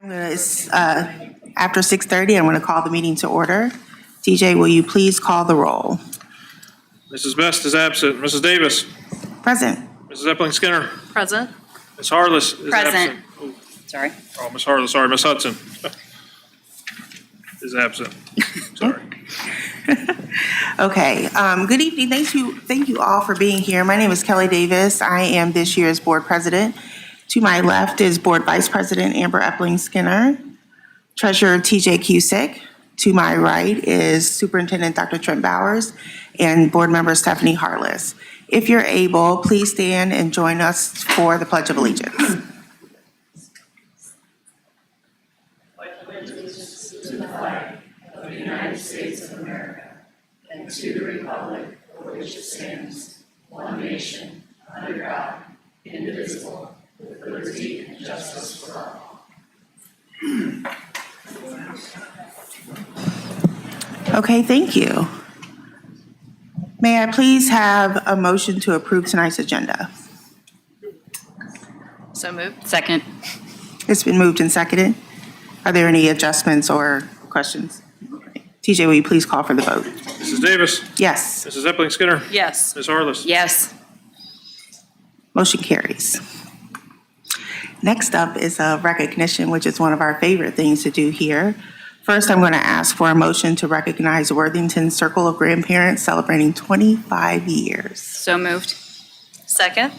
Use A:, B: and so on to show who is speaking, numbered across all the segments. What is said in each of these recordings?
A: It's after 6:30. I'm going to call the meeting to order. TJ, will you please call the roll?
B: Mrs. Best is absent. Mrs. Davis.
A: Present.
B: Mrs. Epling Skinner.
C: Present.
B: Ms. Harless is
C: Present.
B: absent. Oh,
C: Sorry.
B: Ms. Harless, sorry, Ms. Hudson is absent. Sorry.
A: Okay. Good evening. Thank you all for being here. My name is Kelly Davis. I am this year's board president. To my left is board vice president Amber Epling Skinner, treasurer TJ Cusick. To my right is superintendent Dr. Trent Bowers and board member Stephanie Harless. If you're able, please stand and join us for the Pledge of Allegiance.
D: To the flag of the United States of America and to the republic for which it stands, one nation, under God, indivisible, with liberty and justice for all.
A: Okay, thank you. May I please have a motion to approve tonight's agenda?
C: So moved. Second.
A: It's been moved and seconded. Are there any adjustments or questions? TJ, will you please call for the vote?
B: Mrs. Davis.
A: Yes,
B: Mrs. Epling Skinner.
C: Yes.
B: Ms. Harless.
C: Yes.
A: motion carries. Next up is a recognition, which is one of our favorite things to do here. First, I'm going to ask for a motion to recognize Worthington Circle of Grandparents celebrating 25 years.
C: So moved. Second.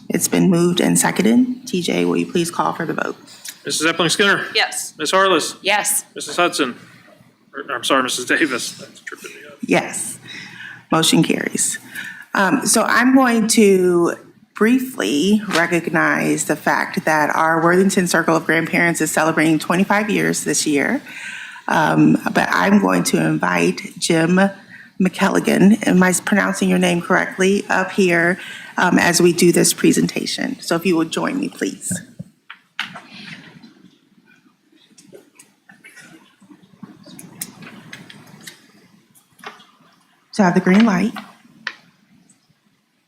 A: It's been moved and seconded. TJ, will you please call for the vote?
B: Mrs. Epling Skinner.
C: Yes.
B: Ms. Harless.
C: Yes.
B: Mrs. Hudson. I'm sorry, Mrs. Davis. That's tripping me up.
A: Yes, motion carries. So I'm going to briefly recognize the fact that our Worthington Circle of Grandparents is celebrating 25 years this year. But I'm going to invite Jim McKelligan, am I pronouncing your name correctly, up here as we do this presentation. So if you would join me, please. So I have the green light.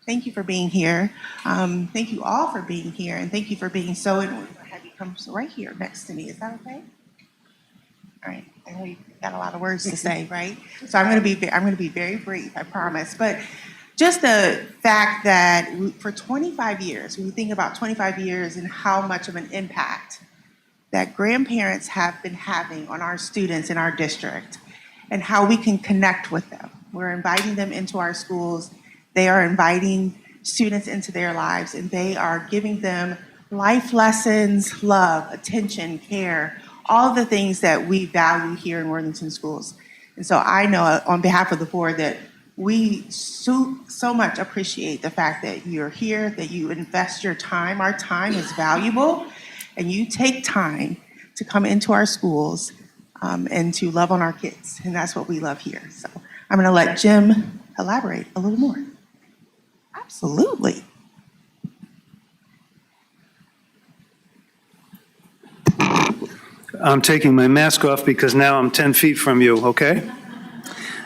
A: Thank you for being here. Thank you all for being here, and thank you for being so. I have you come right here next to me. Is that okay? All right. I know you've got a lot of words to say, right? So I'm going to be very brief. I promise. But just the fact that for 25 years, when you think about 25 years and how much of an impact that grandparents have been having on our students in our district, and how we can connect with them. We're inviting them into our schools. They are inviting students into their lives, and they are giving them life lessons, love, attention, care, all the things that we value here in Worthington schools. And so I know on behalf of the board that we so much appreciate the fact that you're here, that you invest your time. Our time is valuable, and you take time to come into our schools and to love on our kids. And that's what we love here. So I'm going to let Jim elaborate a little more. Absolutely.
E: I'm taking my mask off because now I'm 10 feet from you, okay?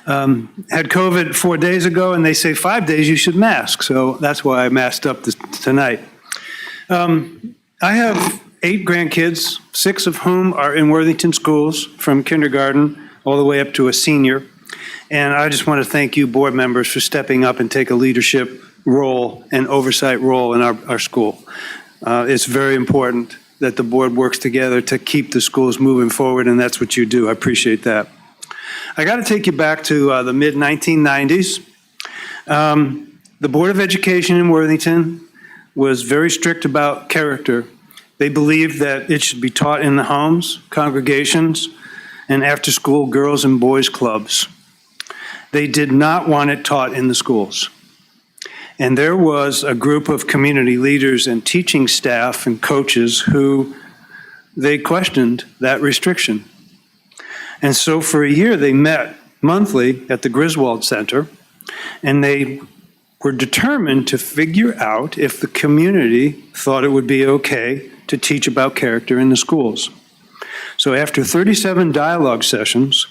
E: Had COVID 4 days ago, and they say 5 days you should mask, so that's why I masked up tonight. I have 8 grandkids, 6 of whom are in Worthington schools, from kindergarten all the way up to a senior. And I just want to thank you, board members, for stepping up and take a leadership role and oversight role in our school. It's very important that the board works together to keep the schools moving forward, and that's what you do. I appreciate that. I got to take you back to the mid-1990s. The Board of Education in Worthington was very strict about character. They believed that it should be taught in the homes, congregations, and after-school girls and boys clubs. They did not want it taught in the schools. And there was a group of community leaders and teaching staff and coaches who they questioned that restriction. And so for a year, they met monthly at the Griswold Center, and they were determined to figure out if the community thought it would be okay to teach about character in the schools. So after 37 dialogue sessions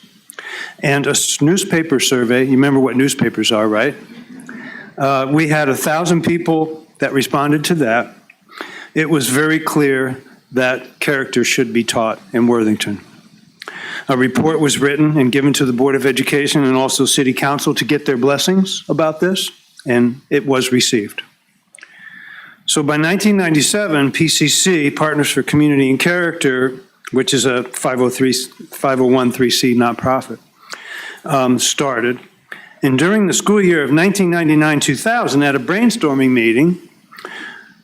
E: and a newspaper survey, you remember what newspapers are, right? We had 1,000 people that responded to that. It was very clear that character should be taught in Worthington. A report was written and given to the Board of Education and also City Council to get their blessings about this, and it was received. So by 1997, PCC, Partners for Community and Character, which is a 501(c) nonprofit, started. And during the school year of 1999-2000, at a brainstorming meeting,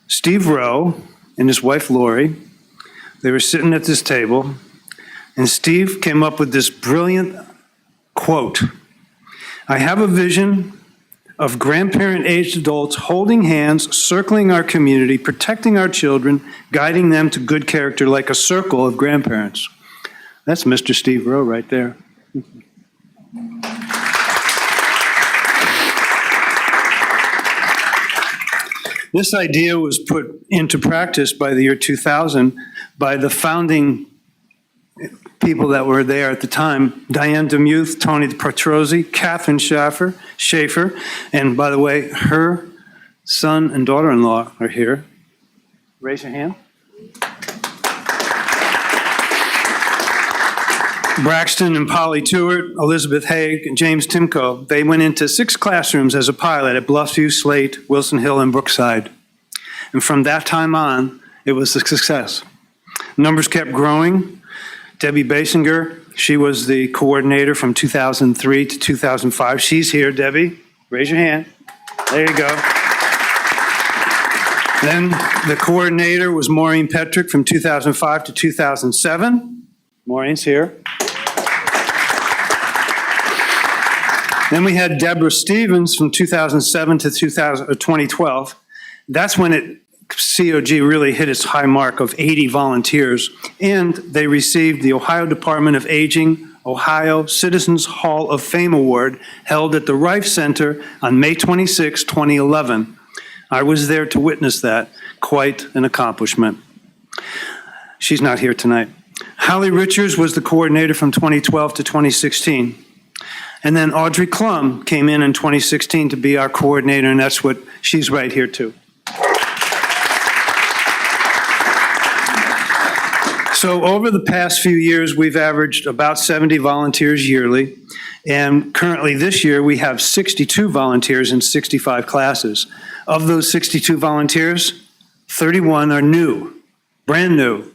E: Steve Rowe and his wife Lori, they were sitting at this table, and Steve came up with this brilliant quote: "I have a vision of grandparent-aged adults holding hands, circling our community, protecting our children, guiding them to good character like a circle of grandparents." That's Mr. Steve Rowe right there. This idea was put into practice by the year 2000 by the founding people that were there at the time: Diane Demuth, Tony Petrozzi, Catherine Schaefer, and by the way, her son and daughter-in-law are here. Raise your hand. Braxton and Polly Tewart, Elizabeth Haig, and James Timko, they went into 6 classrooms as a pilot at Bluffview, Slate, Wilson Hill, and Brookside. And from that time on, it was a success. Numbers kept growing. Debbie Basinger, she was the coordinator from 2003 to 2005. She's here, Debbie. Raise your hand. There you go. Then the coordinator was Maureen Petrick from 2005 to 2007. Maureen's here. Then we had Deborah Stevens from 2007 to 2012. That's when COG really hit its high mark of 80 volunteers, and they received the Ohio Department of Aging Ohio Citizens Hall of Fame Award held at the Rife Center on May 26, 2011. I was there to witness that. Quite an accomplishment. She's not here tonight. Holly Richards was the coordinator from 2012 to 2016. And then Audrey Klum came in 2016 to be our coordinator, and that's what she's right here too. So over the past few years, we've averaged about 70 volunteers yearly. And currently this year, we have 62 volunteers in 65 classes. Of those 62 volunteers, 31 are new, brand new.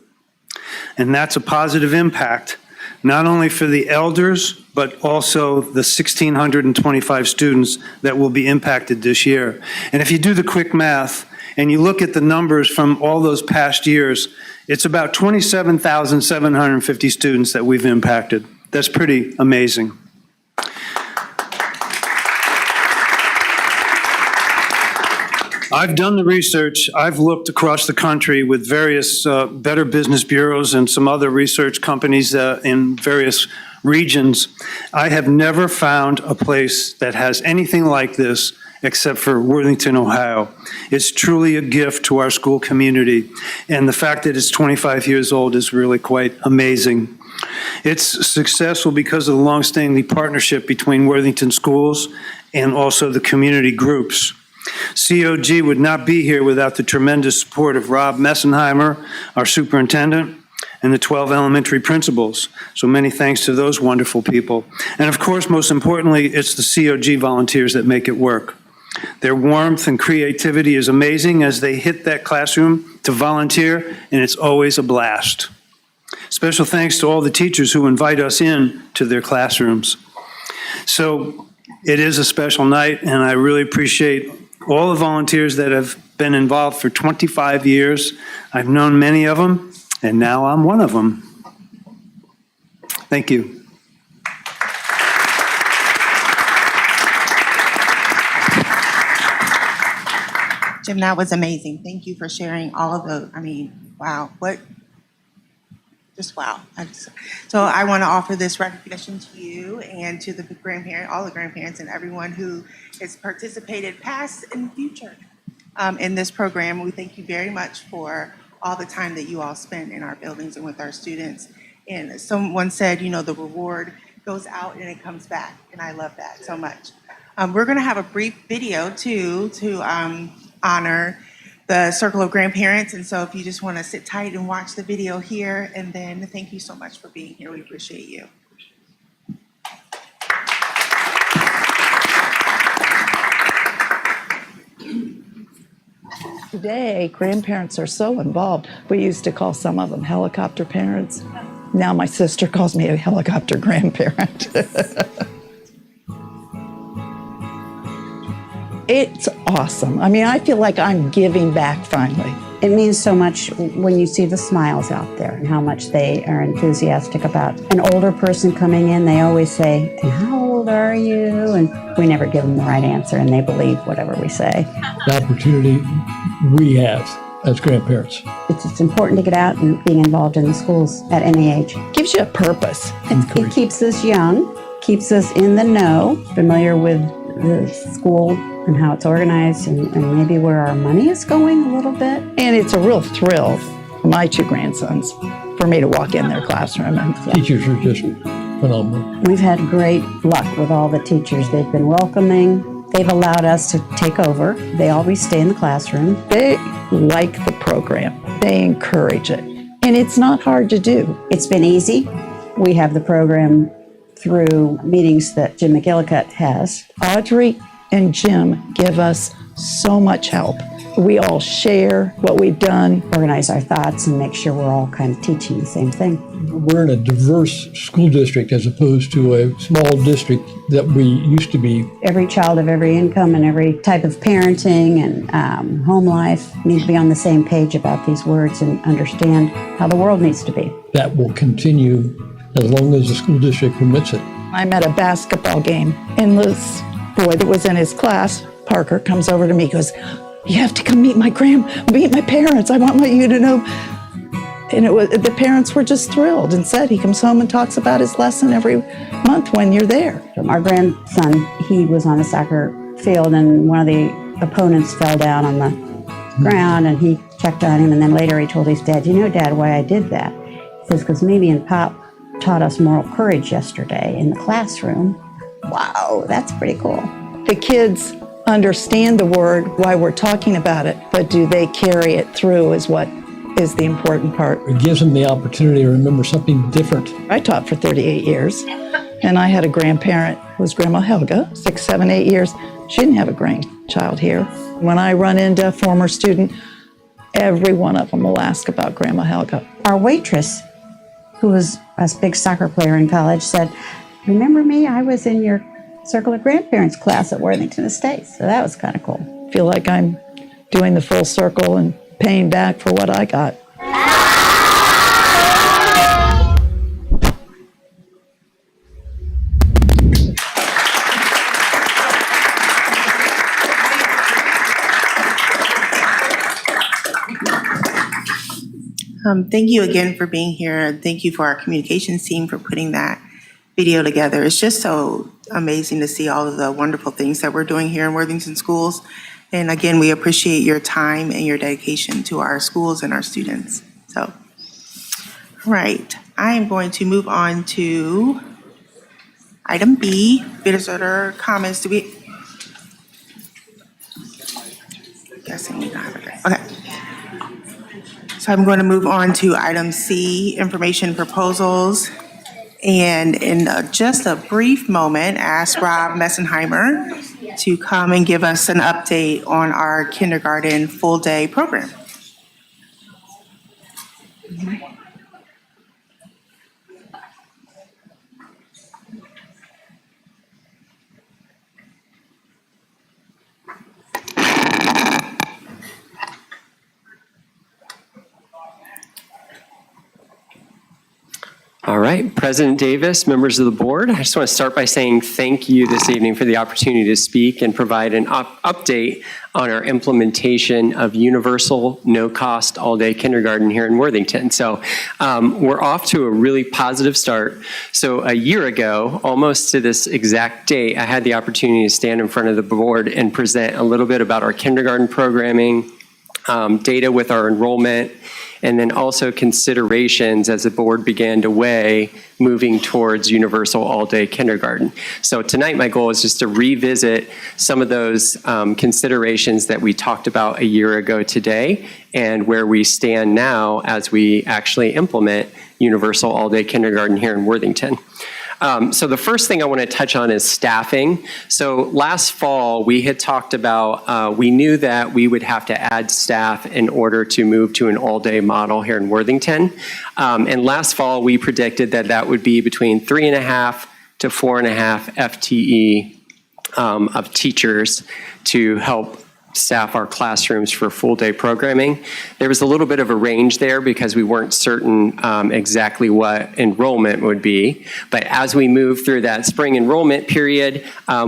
E: And that's a positive impact, not only for the elders, but also the 1,625 students that will be impacted this year. And if you do the quick math and you look at the numbers from all those past years, it's about 27,750 students that we've impacted. That's pretty amazing. I've done the research. I've looked across the country with various Better Business Bureaus and some other research companies in various regions. I have never found a place that has anything like this except for Worthington, Ohio. It's truly a gift to our school community, and the fact that it's 25 years old is really quite amazing. It's successful because of the longstanding partnership between Worthington schools and also the community groups. COG would not be here without the tremendous support of Rob Messenheimer, our superintendent, and the 12 elementary principals. So many thanks to those wonderful people. And of course, most importantly, it's the COG volunteers that make it work. Their warmth and creativity is amazing as they hit that classroom to volunteer, and it's always a blast. Special thanks to all the teachers who invite us in to their classrooms. So it is a special night, and I really appreciate all the volunteers that have been involved for 25 years. I've known many of them, and now I'm one of them. Thank you.
A: Jim, that was amazing. Thank you for sharing all of those. I mean, wow, just wow. So I want to offer this recognition to you and to the all the grandparents and everyone who has participated past and future in this program. We thank you very much for all the time that you all spend in our buildings and with our students. And someone said, you know, the reward goes out and it comes back. And I love that so much. We're going to have a brief video too to honor the circle of grandparents. And so if you just want to sit tight and watch the video here, and then thank you so much for being here. We appreciate you.
F: Today, grandparents are so involved. We used to call some of them helicopter parents. Now my sister calls me a helicopter grandparent. It's awesome. I mean, I feel like I'm giving back finally.
G: It means so much when you see the smiles out there and how much they are enthusiastic about an older person coming in. They always say, "And how old are you?" And we never give them the right answer, and they believe whatever we say.
H: The opportunity we have as grandparents.
G: It's important to get out and being involved in the schools at any age.
F: Gives you a purpose.
G: It keeps us young, keeps us in the know, familiar with the school and how it's organized and maybe where our money is going a little bit.
F: And it's a real thrill for my two grandsons for me to walk in their classroom. And
H: Teachers are just phenomenal.
G: We've had great luck with all the teachers. They've been welcoming. They've allowed us to take over. They always stay in the classroom.
F: they like the program. They encourage it. And it's not hard to do.
G: It's been easy. We have the program through meetings that Jim McGillicuddy has.
F: Audrey and Jim give us so much help. We all share what we've done.
G: Organize our thoughts and make sure we're all kind of teaching the same thing.
H: We're in a diverse school district as opposed to a small district that we used to be.
G: Every child of every income and every type of parenting and home life need to be on the same page about these words and understand how the world needs to be.
H: That will continue as long as the school district permits it.
F: I'm at a basketball game, and this boy that was in his class, Parker, comes over to me and goes, "You have to come meet my parents. I want you to know." And the parents were just thrilled and said he comes home and talks about his lesson every month when you're there.
G: Our grandson, he was on a soccer field and one of the opponents fell down on the ground and he checked on him, and then later he told his dad, "You know, Dad, why I did that?" He says, "Because Mimi and Pop taught us moral courage yesterday in the classroom." Wow, that's pretty cool.
F: The kids understand the word, why we're talking about it, but do they carry it through is what is the important part.
H: It gives them the opportunity to remember something different.
F: I taught for 38 years, and I had a grandparent who was Grandma Helga, 6, 7, 8 years. She didn't have a grandchild here. When I run into a former student, every one of them will ask about Grandma Helga.
G: Our waitress, who was a big soccer player in college, said, "Remember me? I was in your Circle of Grandparents class at Worthington Estates." So that was kind of cool.
F: I feel like I'm doing the full circle and paying back for what I got.
A: Thank you again for being here, and thank you for our communications team for putting that video together. It's just so amazing to see all of the wonderful things that we're doing here in Worthington schools. And again, we appreciate your time and your dedication to our schools and our students. So, right, I am going to move on to item B, visitor comments. Do we? Guessing we don't have it. Okay. So I'm going to move on to item C, information proposals. And in just a brief moment, ask Rob Messenheimer to come and give us an update on our kindergarten full-day program.
I: All right, President Davis, members of the board, I just want to start by saying thank you this evening for the opportunity to speak and provide an update on our implementation of universal, no-cost, all-day kindergarten here in Worthington. So we're off to a really positive start. So a year ago, almost to this exact date, I had the opportunity to stand in front of the board and present a little bit about our kindergarten programming, data with our enrollment, and then also considerations as the board began to weigh moving towards universal all-day kindergarten. So tonight, my goal is just to revisit some of those considerations that we talked about a year ago today and where we stand now as we actually implement universal all-day kindergarten here in Worthington. So the first thing I want to touch on is staffing. So last fall, we had talked about, we knew that we would have to add staff in order to move to an all-day model here in Worthington. And last fall, we predicted that that would be between 3.5 to 4.5 FTE of teachers to help staff our classrooms for full-day programming. There was a little bit of a range there because we weren't certain exactly what enrollment would be. But as we moved through that spring enrollment period,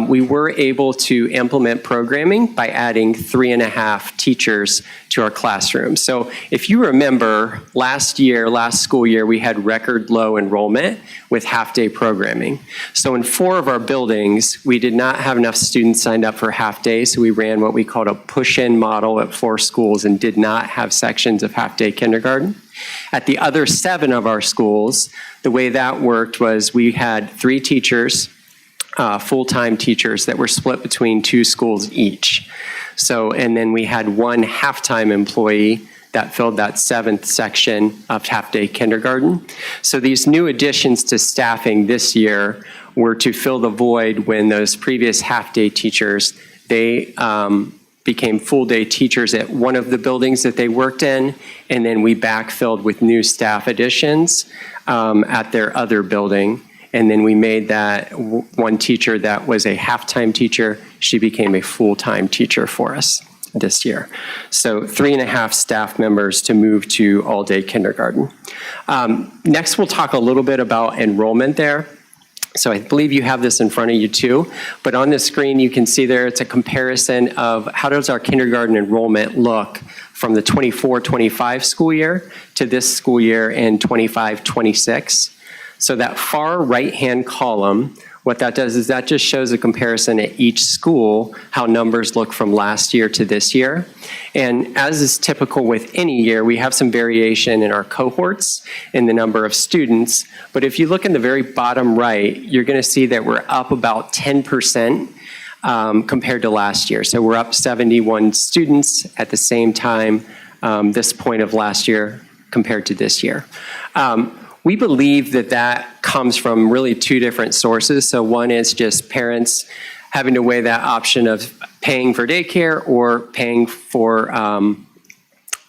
I: we were able to implement programming by adding 3.5 teachers to our classrooms. So if you remember, last school year, we had record low enrollment with half-day programming. So in 4 of our buildings, we did not have enough students signed up for half-day, so we ran what we called a push-in model at 4 schools and did not have sections of half-day kindergarten. At the other 7 of our schools, the way that worked was we had 3 teachers, full-time teachers that were split between 2 schools each. So, and then we had 1 half-time employee that filled that 7th section of half-day kindergarten. So these new additions to staffing this year were to fill the void when those previous half-day teachers, they became full-day teachers at one of the buildings that they worked in, and then we backfilled with new staff additions at their other building. And then we made that one teacher that was a half-time teacher, she became a full-time teacher for us this year. So 3.5 staff members to move to all-day kindergarten. Next, we'll talk a little bit about enrollment there. So I believe you have this in front of you too, but on the screen you can see there it's a comparison of how does our kindergarten enrollment look from the 24-25 school year to this school year in 25-26. So that far right-hand column, what that does is that just shows a comparison at each school, how numbers look from last year to this year. And as is typical with any year, we have some variation in our cohorts in the number of students. But if you look in the very bottom right, you're going to see that we're up about 10% compared to last year. So we're up 71 students at the same time this point of last year compared to this year. We believe that that comes from really 2 different sources. So one is just parents having to weigh that option of paying for daycare or paying for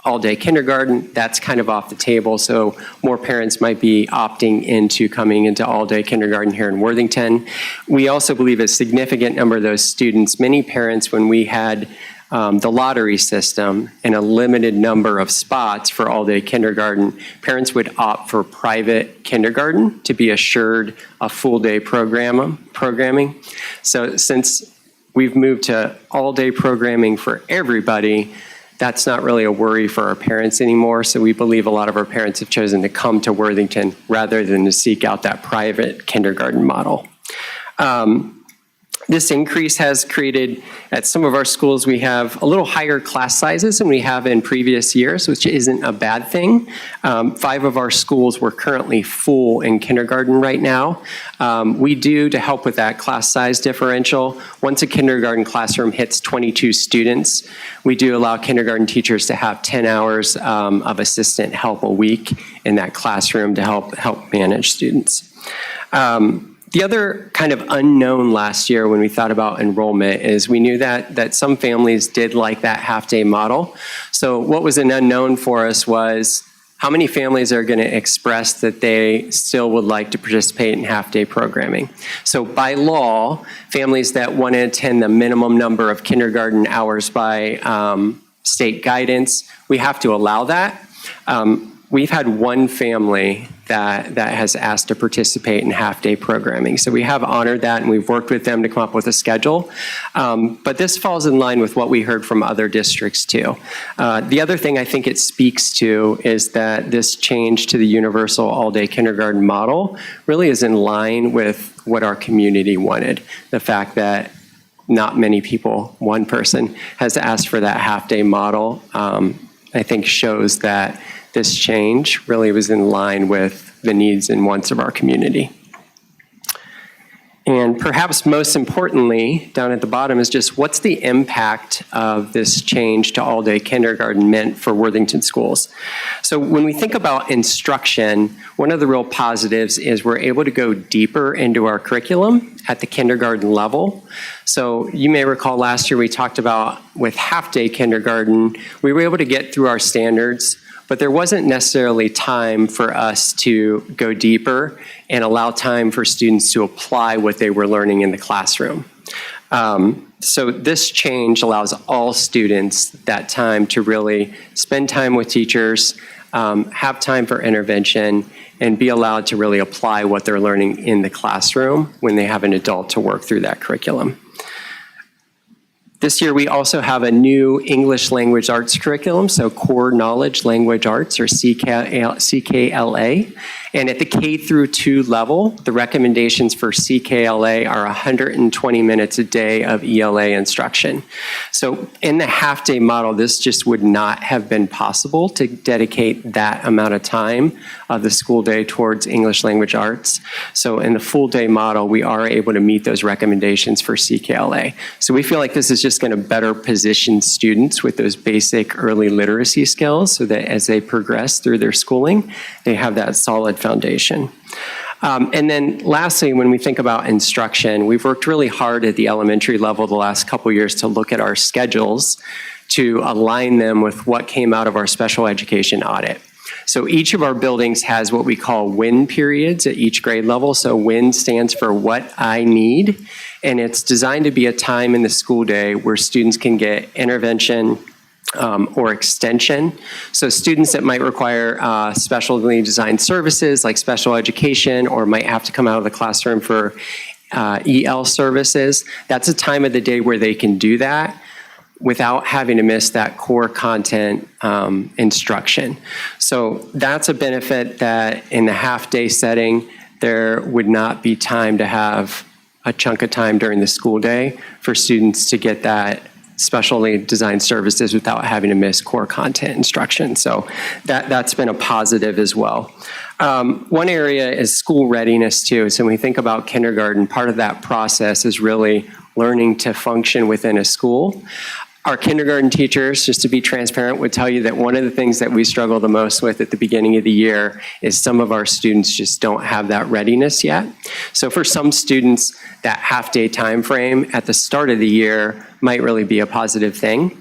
I: all-day kindergarten. That's kind of off the table. So more parents might be opting into coming into all-day kindergarten here in Worthington. We also believe a significant number of those students, many parents, when we had the lottery system and a limited number of spots for all-day kindergarten, parents would opt for private kindergarten to be assured a full-day programming. So since we've moved to all-day programming for everybody, that's not really a worry for our parents anymore. So we believe a lot of our parents have chosen to come to Worthington rather than to seek out that private kindergarten model. This increase has created, at some of our schools, we have a little higher class sizes than we have in previous years, which isn't a bad thing. 5 of our schools were currently full in kindergarten right now. We do, to help with that class size differential, once a kindergarten classroom hits 22 students, we do allow kindergarten teachers to have 10 hours of assistant help a week in that classroom to help manage students. The other kind of unknown last year when we thought about enrollment is we knew that some families did like that half-day model. So what was an unknown for us was how many families are going to express that they still would like to participate in half-day programming. So by law, families that want to attend the minimum number of kindergarten hours by state guidance, we have to allow that. We've had one family that has asked to participate in half-day programming. So we have honored that and we've worked with them to come up with a schedule. But this falls in line with what we heard from other districts too. The other thing I think it speaks to is that this change to the universal all-day kindergarten model really is in line with what our community wanted. The fact that not many people, one person, has asked for that half-day model, I think shows that this change really was in line with the needs and wants of our community. And perhaps most importantly, down at the bottom is just what's the impact of this change to all-day kindergarten meant for Worthington schools? So when we think about instruction, one of the real positives is we're able to go deeper into our curriculum at the kindergarten level. So you may recall last year we talked about with half-day kindergarten, we were able to get through our standards, but there wasn't necessarily time for us to go deeper and allow time for students to apply what they were learning in the classroom. So this change allows all students that time to really spend time with teachers, have time for intervention, and be allowed to really apply what they're learning in the classroom when they have an adult to work through that curriculum. This year, we also have a new English Language Arts curriculum, so Core Knowledge Language Arts, or CKLA. And at the K through 2 level, the recommendations for CKLA are 120 minutes a day of ELA instruction. So in the half-day model, this just would not have been possible to dedicate that amount of time of the school day towards English Language Arts. So in the full-day model, we are able to meet those recommendations for CKLA. So we feel like this is just going to better position students with those basic early literacy skills so that as they progress through their schooling, they have that solid foundation. And then lastly, when we think about instruction, we've worked really hard at the elementary level the last couple years to look at our schedules to align them with what came out of our special education audit. So each of our buildings has what we call WIN periods at each grade level. So WIN stands for what I need, and it's designed to be a time in the school day where students can get intervention or extension. So students that might require specially designed services like special education or might have to come out of the classroom for EL services, that's a time of the day where they can do that without having to miss that core content instruction. So that's a benefit that in the half-day setting, there would not be time to have a chunk of time during the school day for students to get that specially designed services without having to miss core content instruction. So that's been a positive as well. One area is school readiness too. So when we think about kindergarten, part of that process is really learning to function within a school. Our kindergarten teachers, just to be transparent, would tell you that one of the things that we struggle the most with at the beginning of the year is some of our students just don't have that readiness yet. So for some students, that half-day time frame at the start of the year might really be a positive thing.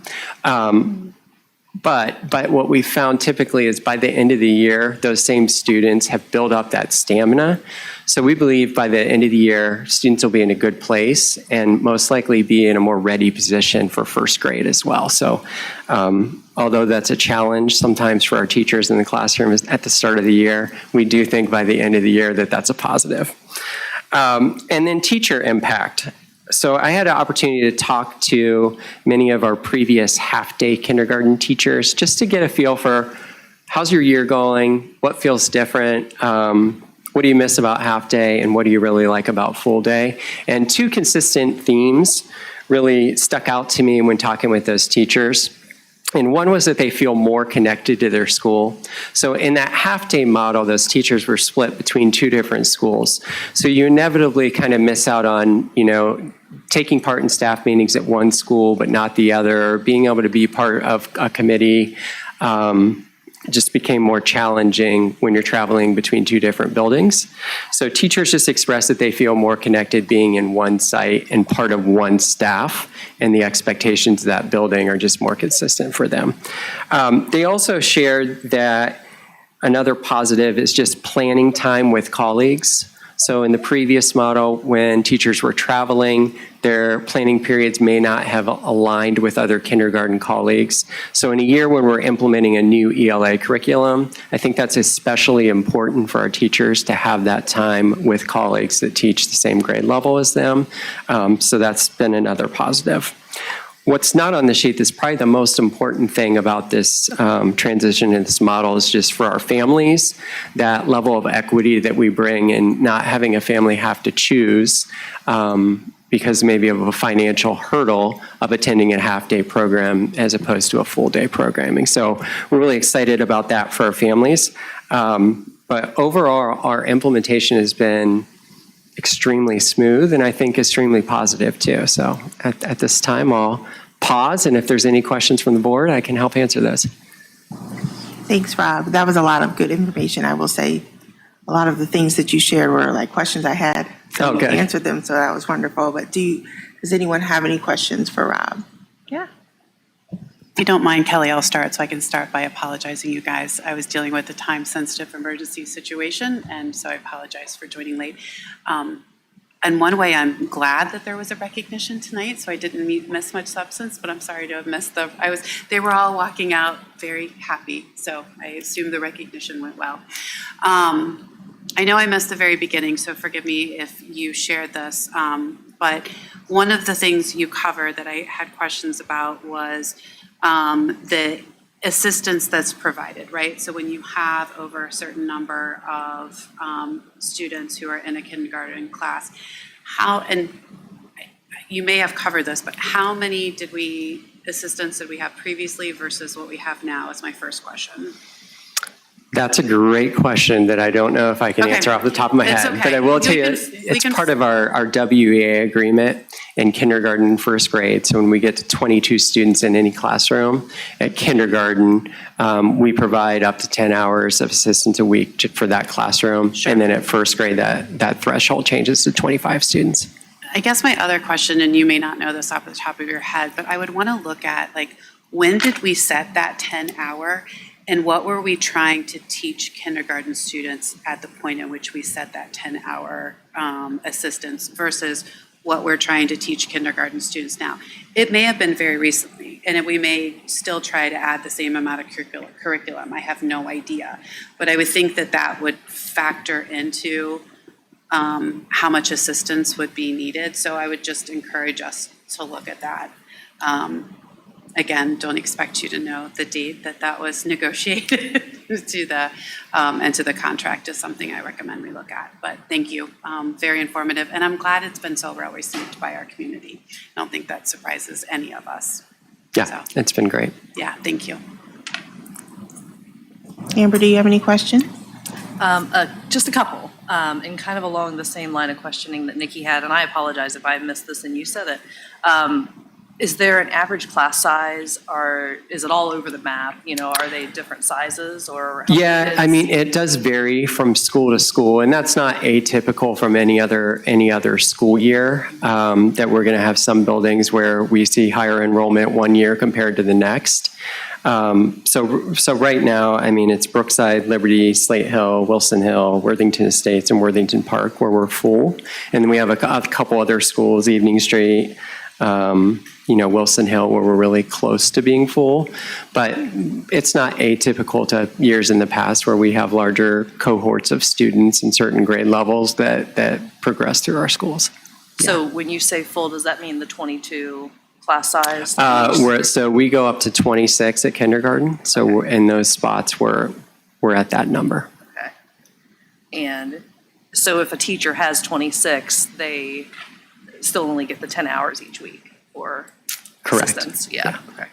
I: But what we found typically is by the end of the year, those same students have built up that stamina. So we believe by the end of the year, students will be in a good place and most likely be in a more ready position for first grade as well. So although that's a challenge sometimes for our teachers in the classroom at the start of the year, we do think by the end of the year that that's a positive. And then teacher impact. So I had an opportunity to talk to many of our previous half-day kindergarten teachers just to get a feel for how's your year going, what feels different, what do you miss about half-day, and what do you really like about full day? And two consistent themes really stuck out to me when talking with those teachers. And one was that they feel more connected to their school. So in that half-day model, those teachers were split between two different schools. So you inevitably kind of miss out on, taking part in staff meetings at one school but not the other, or being able to be part of a committee just became more challenging when you're traveling between two different buildings. So teachers just express that they feel more connected being in one site and part of one staff, and the expectations of that building are just more consistent for them. They also shared that another positive is just planning time with colleagues. So in the previous model, when teachers were traveling, their planning periods may not have aligned with other kindergarten colleagues. So in a year when we're implementing a new ELA curriculum, I think that's especially important for our teachers to have that time with colleagues that teach the same grade level as them. So that's been another positive. What's not on the sheet that's probably the most important thing about this transition in this model is just for our families, that level of equity that we bring and not having a family have to choose because maybe of a financial hurdle of attending a half-day program as opposed to a full-day programming. So we're really excited about that for our families. But overall, our implementation has been extremely smooth and I think extremely positive too. So at this time, I'll pause, and if there's any questions from the board, I can help answer those.
A: Thanks, Rob. That was a lot of good information. I will say a lot of the things that you shared were like questions I had. So
I: Oh, good.
A: you answered them, so that was wonderful. But does anyone have any questions for Rob?
C: Yeah.
J: If you don't mind, Kelly, I'll start. So I can start by apologizing, you guys. I was dealing with a time-sensitive emergency situation, and so I apologize for joining late. In one way, I'm glad that there was a recognition tonight, so I didn't miss much substance, but I'm sorry to have missed they were all walking out very happy, so I assume the recognition went well. I know I missed the very beginning, so forgive me if you shared this, but one of the things you covered that I had questions about was the assistance that's provided, right? So when you have over a certain number of students who are in a kindergarten class, and you may have covered this, but how many assistants did we have previously versus what we have now is my first question.
I: That's a great question that I don't know if I can
J: Okay.
I: answer off the top of my
J: It's
I: head,
J: okay.
I: but I will tell you,
J: We
I: it's
J: can-
I: part of our WEA agreement in kindergarten and first grade. So when we get to 22 students in any classroom at kindergarten, we provide up to 10 hours of assistance a week for that classroom.
J: Sure.
I: And then at first grade, that threshold changes to 25 students.
J: I guess my other question, and you may not know this off the top of your head, but I would want to look at, like, when did we set that 10-hour? And what were we trying to teach kindergarten students at the point in which we set that 10-hour assistance versus what we're trying to teach kindergarten students now? It may have been very recently, and we may still try to add the same amount of curriculum. I have no idea. But I would think that would factor into how much assistance would be needed. So I would just encourage us to look at that. Again, don't expect you to know the date that was negotiated to the contract is something I recommend we look at. But thank you, very informative. And I'm glad it's been so well received by our community. I don't think that surprises any of us.
I: Yeah,
J: So,
I: it's been great.
J: yeah, thank you.
A: Amber, do you have any questions?
C: Just a couple, and kind of along the same line of questioning that Nikki had, and I apologize if I missed this and you said it. Is there an average class size, or is it all over the map? You know, are they different sizes, or? how many
I: Yeah, I
C: kids?
I: mean, it does vary from school to school, and that's not atypical from any other school year, that we're going to have some buildings where we see higher enrollment one year compared to the next. So right now, I mean, it's Brookside, Liberty, Slate Hill, Wilson Hill, Worthington Estates, and Worthington Park where we're full. And then we have a couple other schools, Evening Street, Wilson Hill, where we're really close to being full. But it's not atypical to years in the past where we have larger cohorts of students in certain grade levels that progress through our schools.
C: So when you say full, does that mean the 22 class size?
I: So we go up to 26 at kindergarten. So we're in those spots we're at that number.
C: Okay. And so if a teacher has 26, they still only get the 10 hours each week for
I: Correct.
C: assistance? Yeah. Okay.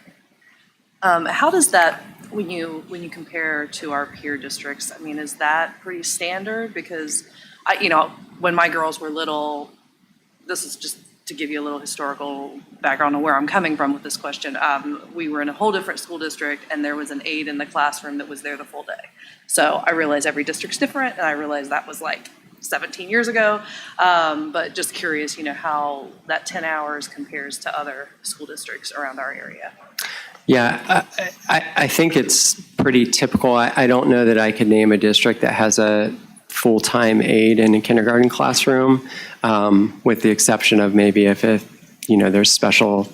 C: How does that, when you compare to our peer districts, I mean, is that pretty standard? Because when my girls were little, this is just to give you a little historical background on where I'm coming from with this question. We were in a whole different school district, and there was an aide in the classroom that was there the full day. So I realize every district's different, and I realize that was like 17 years ago. But just curious, how that 10 hours compares to other school districts around our area.
I: Yeah, I think it's pretty typical. I don't know that I could name a district that has a full-time aide in a kindergarten classroom, with the exception of maybe if there's special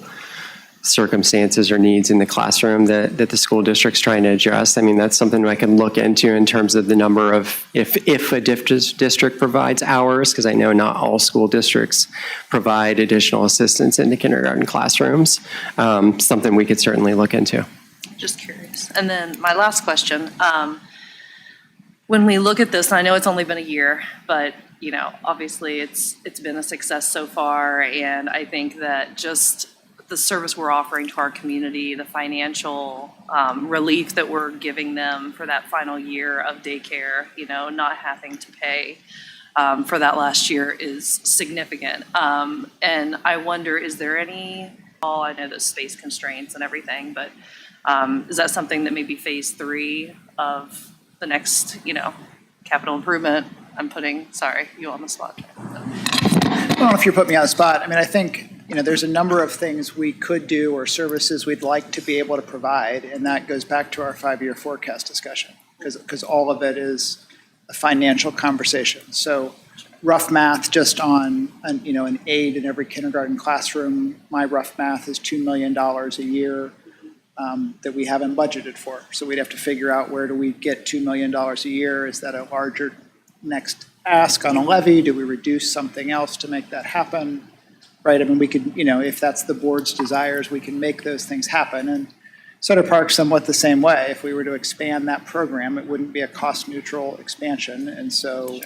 I: circumstances or needs in the classroom that the school district's trying to address. I mean, that's something I can look into in terms of the number of, if a district provides hours, because I know not all school districts provide additional assistance in the kindergarten classrooms. Something we could certainly look into.
C: Just curious. And then my last question, when we look at this, and I know it's only been a year, but obviously it's been a success so far, and I think that just the service we're offering to our community, the financial relief that we're giving them for that final year of daycare, not having to pay for that last year is significant. And I wonder, is there I know there's space constraints and everything, but is that something that maybe phase 3 of the next, capital improvement? I'm putting, sorry, you on the spot.
K: I don't know if you're putting me on the spot. I mean, I think, there's a number of things we could do or services we'd like to be able to provide, and that goes back to our 5-year forecast discussion, because all of it is a financial conversation. So rough math just on, an aide in every kindergarten classroom, my rough math is $2 million a year that we haven't budgeted for. So we'd have to figure out, where do we get $2 million a year? Is that a larger next ask on a levy? Do we reduce something else to make that happen? Right, I mean, we could, if that's the board's desires, we can make those things happen. And Sutter Park's somewhat the same way. If we were to expand that program, it wouldn't be a cost-neutral expansion. And so,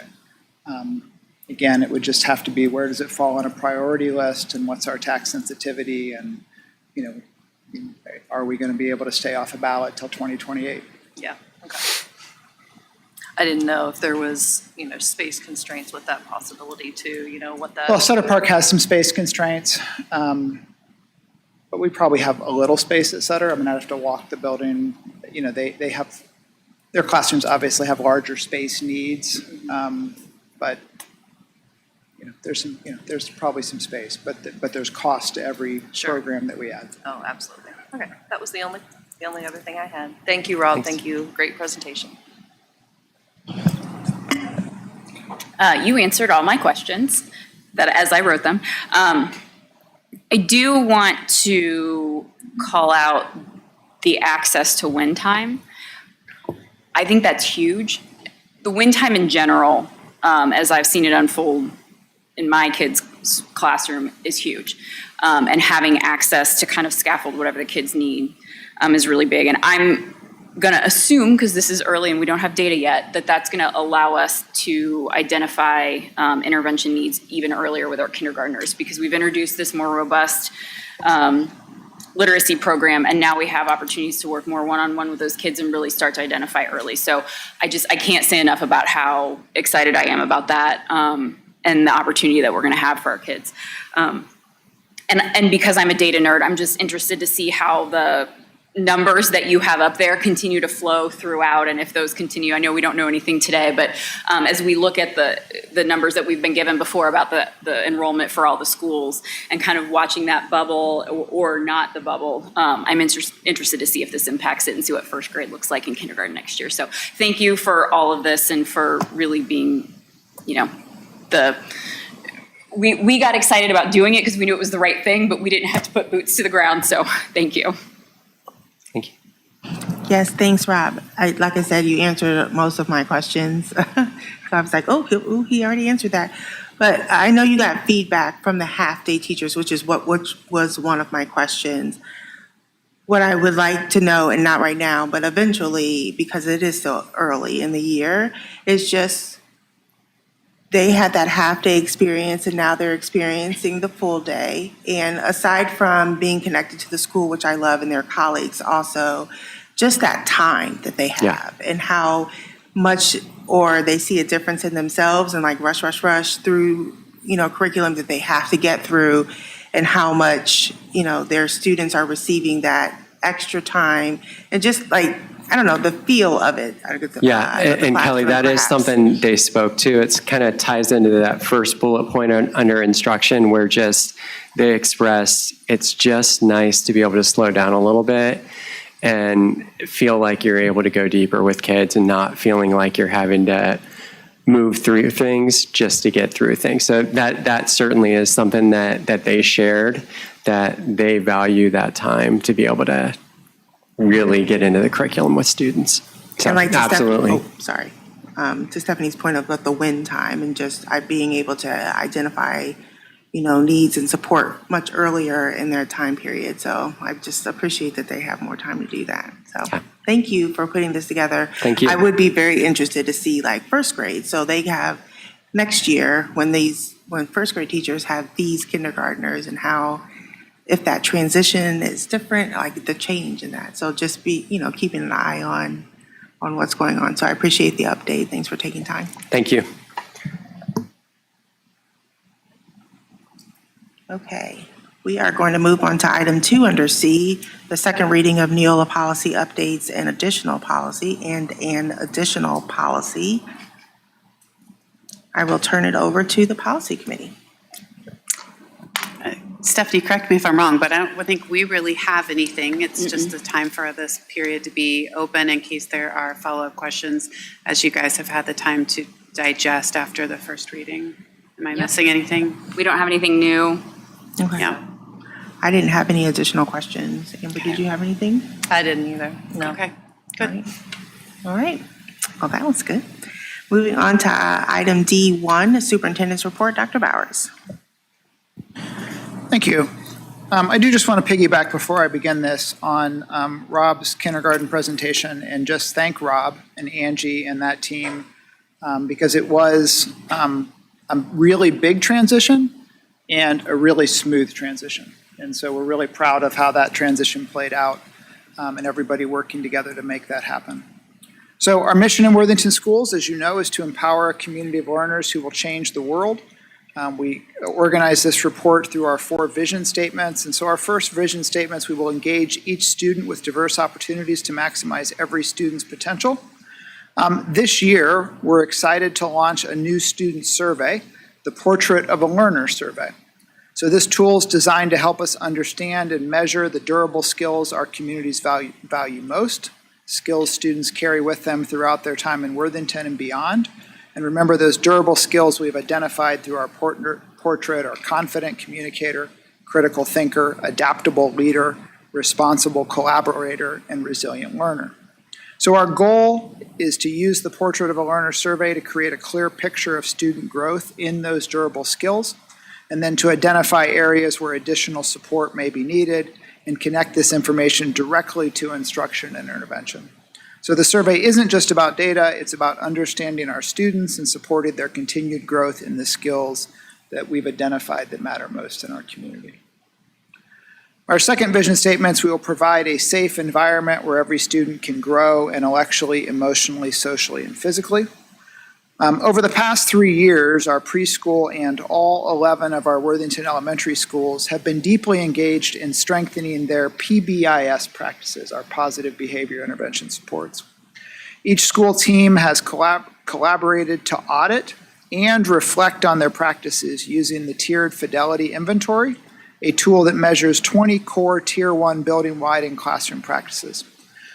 K: again, it would just have to be, where does it fall on a priority list, and what's our tax sensitivity, and, are we going to be able to stay off a ballot till 2028?
C: Yeah, okay. I didn't know if there was, space constraints with that possibility too, what that.
K: Well, Sutter Park has some space constraints, but we probably have a little space at Sutter. I mean, I'd have to walk the building. They have, their classrooms obviously have larger space needs, but there's probably some space, but there's cost to every program that we add.
C: Oh, absolutely. Okay, that was the only other thing I had. Thank you, Rob. Thank you. Great presentation.
L: You answered all my questions as I wrote them. I do want to call out the access to win time. I think that's huge. The win time in general, as I've seen it unfold in my kids' classroom, is huge. And having access to kind of scaffold whatever the kids need is really big. And I'm going to assume, because this is early and we don't have data yet, that that's going to allow us to identify intervention needs even earlier with our kindergartners, because we've introduced this more robust literacy program, and now we have opportunities to work more one-on-one with those kids and really start to identify early. So I can't say enough about how excited I am about that and the opportunity that we're going to have for our kids. And because I'm a data nerd, I'm just interested to see how the numbers that you have up there continue to flow throughout, and if those continue. I know we don't know anything today, but as we look at the numbers that we've been given before about the enrollment for all the schools, and kind of watching that bubble or not the bubble, I'm interested to see if this impacts it and see what first grade looks like in kindergarten next year. So thank you for all of this and for really being, we got excited about doing it because we knew it was the right thing, but we didn't have to put boots to the ground. So thank you.
I: Thank you.
A: Yes, thanks, Rob. Like I said, you answered most of my questions. So I was like, oh, he already answered that. But I know you got feedback from the half-day teachers, which was one of my questions. What I would like to know, and not right now, but eventually, because it is still early in the year, is just they had that half-day experience, and now they're experiencing the full day. And aside from being connected to the school, which I love, and their colleagues also, just that time that they have and how much, or they see a difference in themselves and like rush through, curriculum that they have to get through, and how much, their students are receiving that extra time, and just like, I don't know, the feel of it.
I: Yeah, and Kelly, that is something they spoke to. It's kind of ties into that first bullet point under instruction, where just they express it's just nice to be able to slow down a little bit and feel like you're able to go deeper with kids and not feeling like you're having to move through things just to get through things. So that certainly is something that they shared, that they value that time to be able to really get into the curriculum with students. So,
A: and like
I: absolutely.
A: To Stephanie's point about the win time and just being able to identify, needs and support much earlier in their time period. So I just appreciate that they have more time to do that. So thank you for putting this together.
I: Thank you.
A: I would be very interested to see like first grade. So they have next year when first grade teachers have these kindergartners and how, if that transition is different, like the change in that. So just be, keeping an eye on what's going on. So I appreciate the update. Thanks for taking time.
I: Thank you.
A: Okay, we are going to move on to item 2 under C, the second reading of Neola policy updates and additional policy I will turn it over to the policy committee.
J: Stephanie, correct me if I'm wrong, but I don't think we really have anything. It's just a time for this period to be open in case there are follow-up questions, as you guys have had the time to digest after the first reading. Am I missing anything?
L: We don't have anything new.
A: Okay.
J: Yeah.
A: I didn't have any additional questions. Amber, did you have anything?
C: I didn't either. No.
J: Okay, good.
A: All right. Well, that was good. Moving on to item D1, Superintendent's Report. Dr. Bowers.
K: Thank you. I do just want to piggyback before I begin this on Rob's kindergarten presentation and just thank Rob and Angie and that team because it was a really big transition and a really smooth transition. And so we're really proud of how that transition played out and everybody working together to make that happen. So our mission in Worthington Schools, as you know, is to empower a community of learners who will change the world. We organize this report through our 4 vision statements. And so our first vision statements, we will engage each student with diverse opportunities to maximize every student's potential. This year, we're excited to launch a new student survey, the Portrait of a Learner survey. So this tool is designed to help us understand and measure the durable skills our communities value most, skills students carry with them throughout their time in Worthington and beyond. And remember, those durable skills we've identified through our portrait are confident communicator, critical thinker, adaptable leader, responsible collaborator, and resilient learner. So our goal is to use the Portrait of a Learner survey to create a clear picture of student growth in those durable skills, and then to identify areas where additional support may be needed and connect this information directly to instruction and intervention. So the survey isn't just about data, it's about understanding our students and supporting their continued growth in the skills that we've identified that matter most in our community. Our second vision statements, we will provide a safe environment where every student can grow intellectually, emotionally, socially, and physically. Over the past 3 years, our preschool and all 11 of our Worthington elementary schools have been deeply engaged in strengthening their PBIS practices, our positive behavior intervention supports. Each school team has collaborated to audit and reflect on their practices using the Tiered Fidelity Inventory, a tool that measures 20 core Tier 1 building-wide and classroom practices.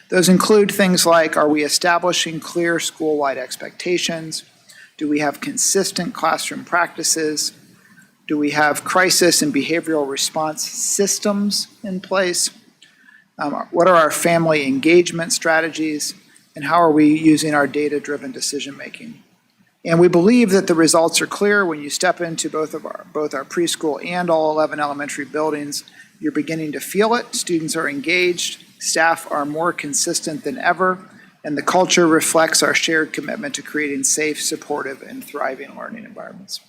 K: Those include things like, are we establishing clear school-wide expectations? Do we have consistent classroom practices? Do we have crisis and behavioral response systems in place? What are our family engagement strategies? And how are we using our data-driven decision-making? And we believe that the results are clear when you step into both our preschool and all 11 elementary buildings. You're beginning to feel it. Students are engaged. Staff are more consistent than ever. And the culture reflects our shared commitment to creating safe, supportive, and thriving learning environments.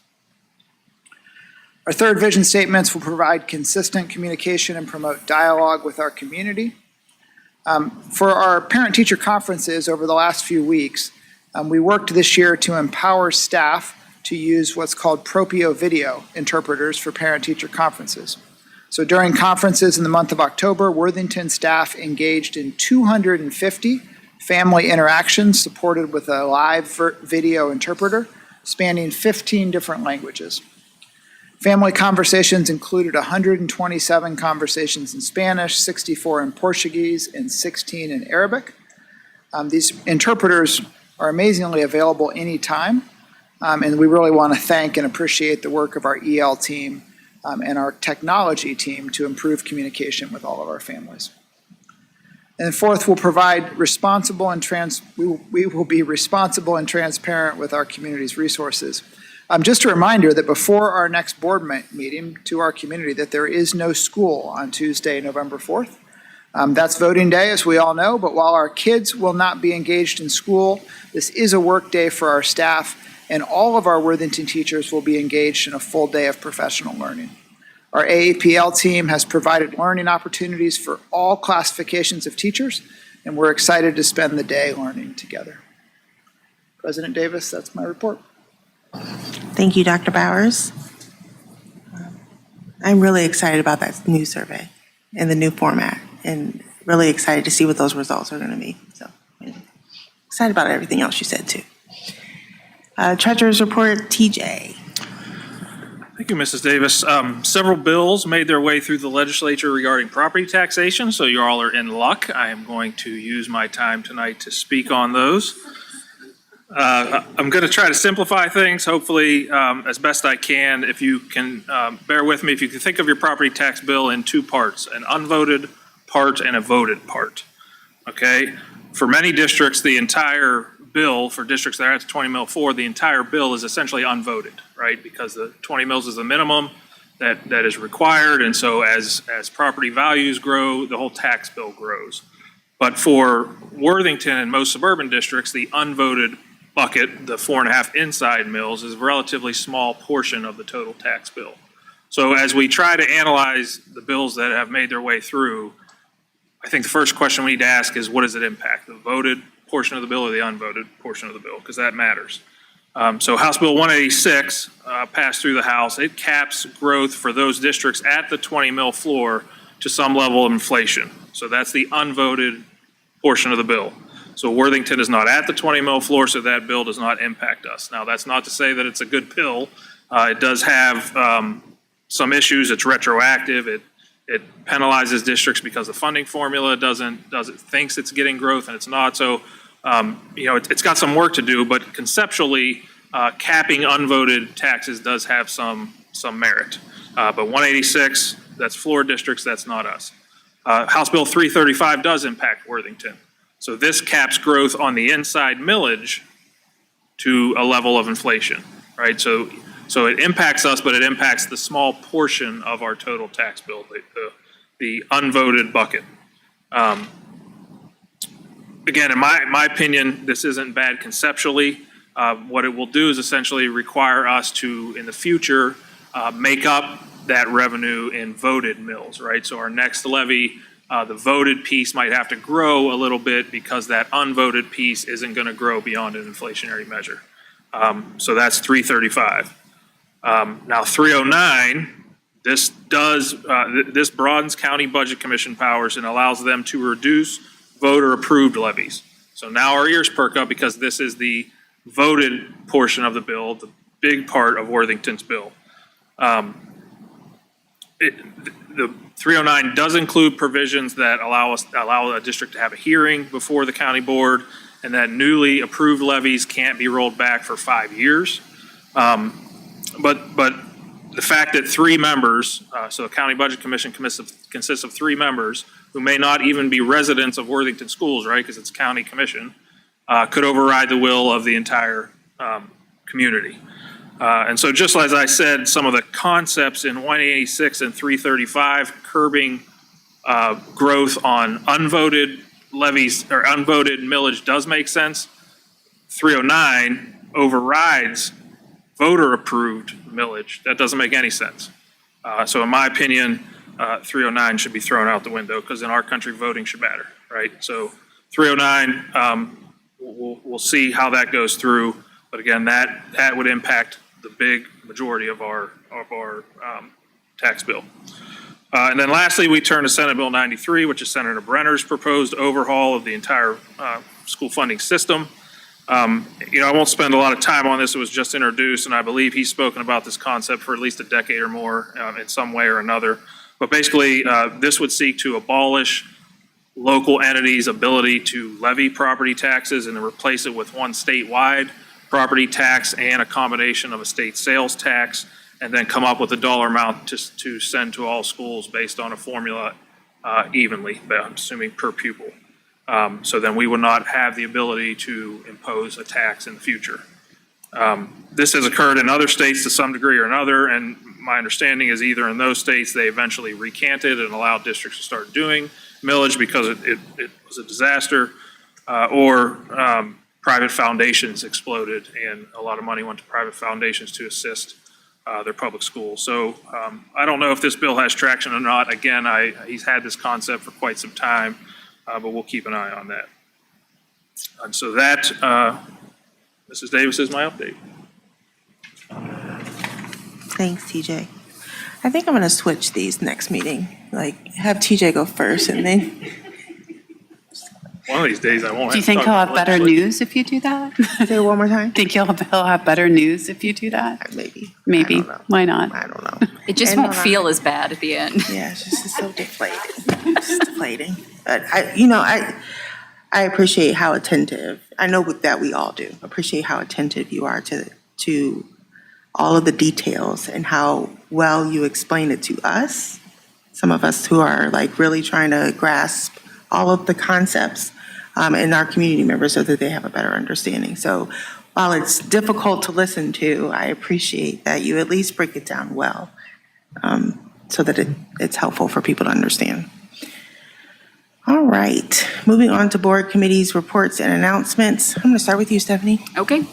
K: Our third vision statements will provide consistent communication and promote dialogue with our community. For our parent-teacher conferences over the last few weeks, we worked this year to empower staff to use what's called Propio video interpreters for parent-teacher conferences. So during conferences in the month of October, Worthington staff engaged in 250 family interactions supported with a live video interpreter spanning 15 different languages. Family conversations included 127 conversations in Spanish, 64 in Portuguese, and 16 in Arabic. These interpreters are amazingly available anytime, and we really want to thank and appreciate the work of our EL team and our technology team to improve communication with all of our families. And fourth, we'll provide responsible and we will be responsible and transparent with our community's resources. Just a reminder that before our next board meeting to our community that there is no school on Tuesday, November 4th. That's voting day, as we all know, but while our kids will not be engaged in school, this is a work day for our staff, and all of our Worthington teachers will be engaged in a full day of professional learning. Our AAPL team has provided learning opportunities for all classifications of teachers, and we're excited to spend the day learning together. President Davis, that's my report.
A: Thank you, Dr. Bowers. I'm really excited about that new survey and the new format, and really excited to see what those results are going to be. So excited about everything else you said too. Treasurer's report, TJ.
B: Thank you, Mrs. Davis. Several bills made their way through the legislature regarding property taxation, so you all are in luck. I am going to use my time tonight to speak on those. I'm going to try to simplify things, hopefully, as best I can. If you can bear with me, if you can think of your property tax bill in two parts, an unvoted part and a voted part, okay? For many districts, the entire bill, for districts that are at 20 mil 4, the entire bill is essentially unvoted, right? Because the 20 mils is the minimum that is required, and so as property values grow, the whole tax bill grows. But for Worthington and most suburban districts, the unvoted bucket, the 4.5 inside mills, is a relatively small portion of the total tax bill. So as we try to analyze the bills that have made their way through, I think the first question we need to ask is, what does it impact? The voted portion of the bill or the unvoted portion of the bill? Because that matters. So House Bill 186 passed through the House. It caps growth for those districts at the 20 mil floor to some level of inflation. So that's the unvoted portion of the bill. So Worthington is not at the 20 mil floor, so that bill does not impact us. Now, that's not to say that it's a good bill. It does have some issues. It's retroactive. It penalizes districts because the funding formula thinks it's getting growth and it's not. So, it's got some work to do, but conceptually, capping unvoted taxes does have some merit. But 186, that's floor districts, that's not us. House Bill 335 does impact Worthington. So this caps growth on the inside millage to a level of inflation, right? So it impacts us, but it impacts the small portion of our total tax bill, the unvoted bucket. Again, in my opinion, this isn't bad conceptually. What it will do is essentially require us to, in the future, make up that revenue in voted mills, right? So our next levy, the voted piece might have to grow a little bit because that unvoted piece isn't going to grow beyond an inflationary measure. So that's 335. Now 309, this broadens county budget commission powers and allows them to reduce voter approved levies. So now our ears perk up because this is the voted portion of the bill, the big part of Worthington's bill. The 309 does include provisions that allow a district to have a hearing before the county board, and that newly approved levies can't be rolled back for 5 years. But the fact that 3 members, so the county budget commission consists of 3 members who may not even be residents of Worthington schools, right, because it's a county commission, could override the will of the entire community. And so just as I said, some of the concepts in 186 and 335 curbing growth on unvoted levies or unvoted millage does make sense. 309 overrides voter approved millage. That doesn't make any sense. So in my opinion, 309 should be thrown out the window because in our country voting should matter, right? So 309, we'll see how that goes through. But again, that would impact the big majority of our tax bill. And then lastly, we turn to Senate Bill 93, which is Senator Brenner's proposed overhaul of the entire school funding system. I won't spend a lot of time on this. It was just introduced, and I believe he's spoken about this concept for at least a decade or more in some way or another. But basically, this would seek to abolish local entities' ability to levy property taxes and to replace it with one statewide property tax and a combination of a state sales tax, and then come up with a dollar amount to send to all schools based on a formula evenly, I'm assuming per pupil. So then we would not have the ability to impose a tax in the future. This has occurred in other states to some degree or another, and my understanding is either in those states they eventually recanted and allowed districts to start doing millage because it was a disaster, or private foundations exploded, and a lot of money went to private foundations to assist their public schools. So I don't know if this bill has traction or not. Again, he's had this concept for quite some time, but we'll keep an eye on that. And so that, Mrs. Davis, is my update.
A: Thanks, TJ. I think I'm going to switch these next meeting. Like, have TJ go first and then.
B: One of these days I won't have
J: Do you
B: to
J: think
B: talk
J: he'll
B: about
J: have better
B: legislation.
J: news if you do that?
A: Say it one more time?
J: Think he'll have better news if you do that?
A: Maybe.
J: Maybe.
A: I don't know.
J: Why not?
A: I don't know.
L: It just
A: And
L: won't
A: hold on.
L: feel as bad at the end.
A: Yeah, it's so deflating. It's deflating. But I appreciate how attentive, I know that we all do, appreciate how attentive you are to all of the details and how well you explain it to us. Some of us who are like really trying to grasp all of the concepts and our community members so that they have a better understanding. So while it's difficult to listen to, I appreciate that you at least break it down well so that it's helpful for people to understand. All right, moving on to board committees, reports, and announcements. I'm going to start with you, Stephanie.
L: Okay.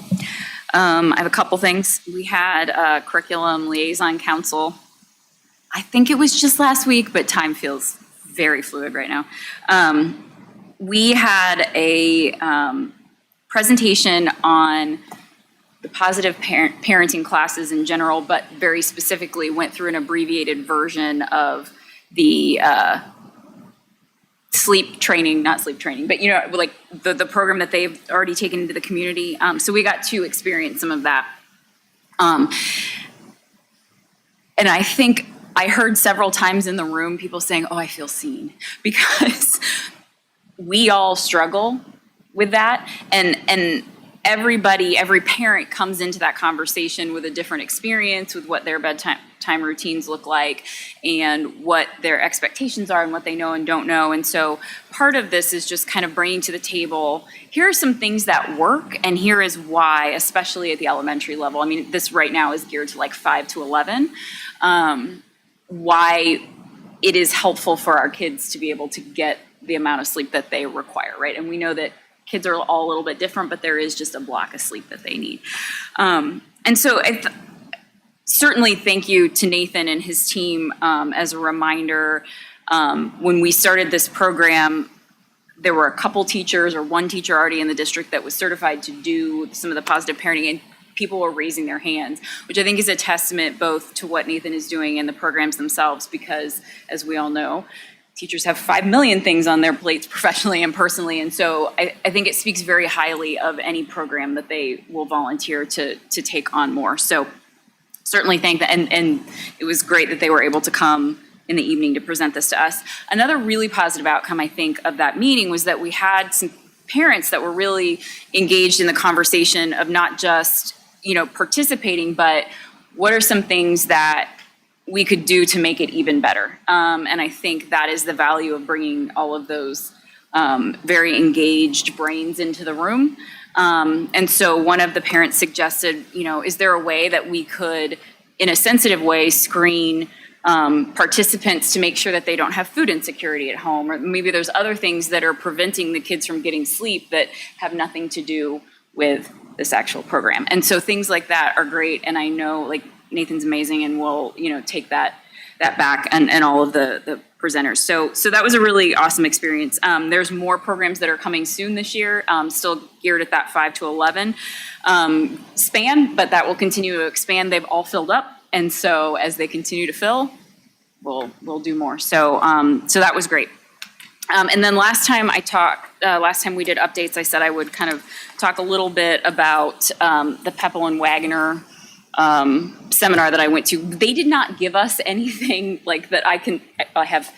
L: I have a couple things. We had a curriculum liaison council. I think it was just last week, but time feels very fluid right now. We had a presentation on the positive parenting classes in general, but very specifically went through an abbreviated version of the sleep training, not sleep training, but like the program that they've already taken into the community. So we got to experience some of that. And I think I heard several times in the room people saying, "Oh, I feel seen," because we all struggle with that. And every parent comes into that conversation with a different experience with what their bedtime routines look like and what their expectations are and what they know and don't know. And so part of this is just kind of bringing to the table, here are some things that work and here is why, especially at the elementary level. I mean, this right now is geared to like 5 to 11. Why it is helpful for our kids to be able to get the amount of sleep that they require, right? And we know that kids are all a little bit different, but there is just a block of sleep that they need. And so certainly thank you to Nathan and his team. As a reminder, when we started this program, there were a couple teachers or one teacher already in the district that was certified to do some of the positive parenting, and people were raising their hands, which I think is a testament both to what Nathan is doing and the programs themselves, because as we all know, teachers have 5 million things on their plates professionally and personally. And so I think it speaks very highly of any program that they will volunteer to take on more. So certainly thank them. And it was great that they were able to come in the evening to present this to us. Another really positive outcome, I think, of that meeting was that we had some parents that were really engaged in the conversation of not just, participating, but what are some things that we could do to make it even better. And I think that is the value of bringing all of those very engaged brains into the room. And so one of the parents suggested, is there a way that we could, in a sensitive way, screen participants to make sure that they don't have food insecurity at home, or maybe there's other things that are preventing the kids from getting sleep that have nothing to do with this actual program. And so things like that are great. And I know, like, Nathan's amazing and will, take that back and all of the presenters. So that was a really awesome experience. There's more programs that are coming soon this year, still geared at that 5 to 11 span, but that will continue to expand. They've all filled up. And so as they continue to fill, we'll do more. So that was great. And then last time we did updates, I said I would kind of talk a little bit about the Peppel and Wagner seminar that I went to. They did not give us anything like that. I have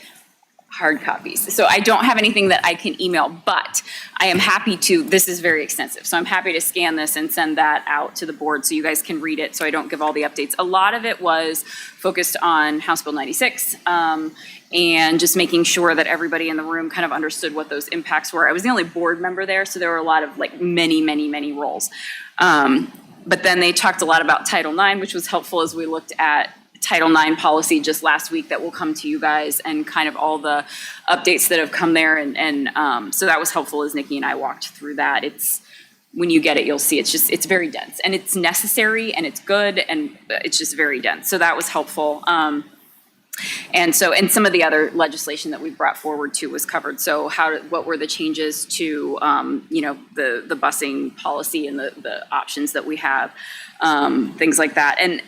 L: hard copies, so I don't have anything that I can email, but I am happy to, this is very extensive, so I'm happy to scan this and send that out to the board so you guys can read it, so I don't give all the updates. A lot of it was focused on House Bill 96, and just making sure that everybody in the room kind of understood what those impacts were. I was the only board member there, so there were a lot of many roles. But then they talked a lot about Title IX, which was helpful as we looked at Title IX policy just last week that will come to you guys and kind of all the updates that have come there. And so that was helpful as Nikki and I walked through that. It's when you get it, you'll see it's very dense, and it's necessary and it's good, and it's just very dense. So that was helpful. And some of the other legislation that we brought forward too was covered. So what were the changes to, the busing policy and the options that we have, things like that. And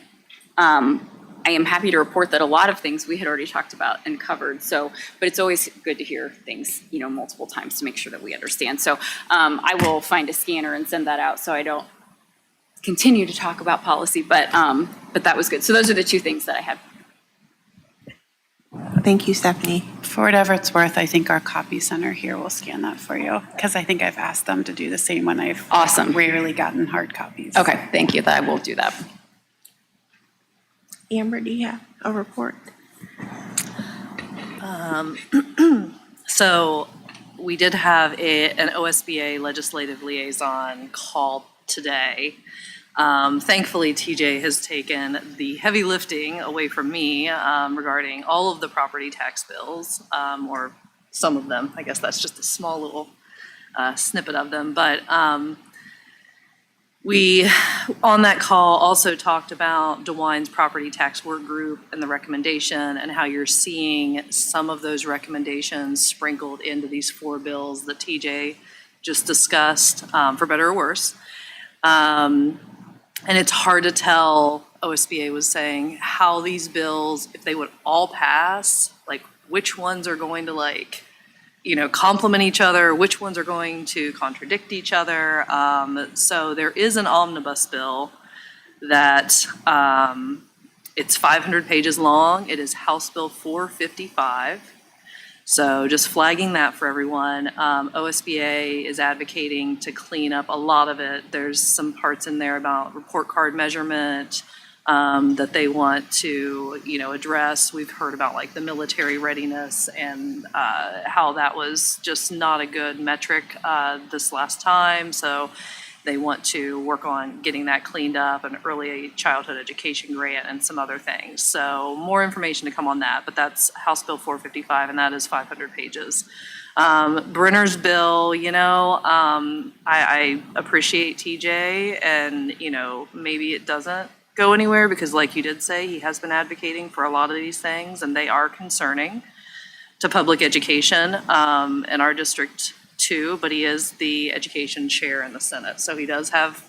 L: I am happy to report that a lot of things we had already talked about and covered. So, but it's always good to hear things, multiple times to make sure that we understand. So I will find a scanner and send that out so I don't continue to talk about policy, but that was good. So those are the two things that I had.
A: Thank you, Stephanie.
J: For whatever it's worth, I think our copy center here will scan that for you, because I think I've asked them to do the same when I've
L: Awesome.
J: rarely gotten hard copies.
L: Okay, thank you. I will do that.
A: Amber, do you have a report?
M: So we did have an OSBA legislative liaison call today. Thankfully, TJ has taken the heavy lifting away from me regarding all of the property tax bills, or some of them. I guess that's just a small little snippet of them. But we, on that call, also talked about DeWine's property tax work group and the recommendation, and how you're seeing some of those recommendations sprinkled into these 4 bills that TJ just discussed, for better or worse. And it's hard to tell, OSBA was saying, how these bills, if they would all pass, like which ones are going to complement each other, which ones are going to contradict each other. So there is an omnibus bill that it's 500 pages long. It is House Bill 455. So just flagging that for everyone. OSBA is advocating to clean up a lot of it. There's some parts in there about report card measurement that they want to, address. We've heard about like the military readiness and how that was just not a good metric this last time. So they want to work on getting that cleaned up, an early childhood education grant, and some other things. So more information to come on that, but that's House Bill 455, and that is 500 pages. Brenner's bill, I appreciate TJ, and, maybe it doesn't go anywhere because, like you did say, he has been advocating for a lot of these things, and they are concerning to public education in our district too, but he is the education chair in the Senate. So he does have,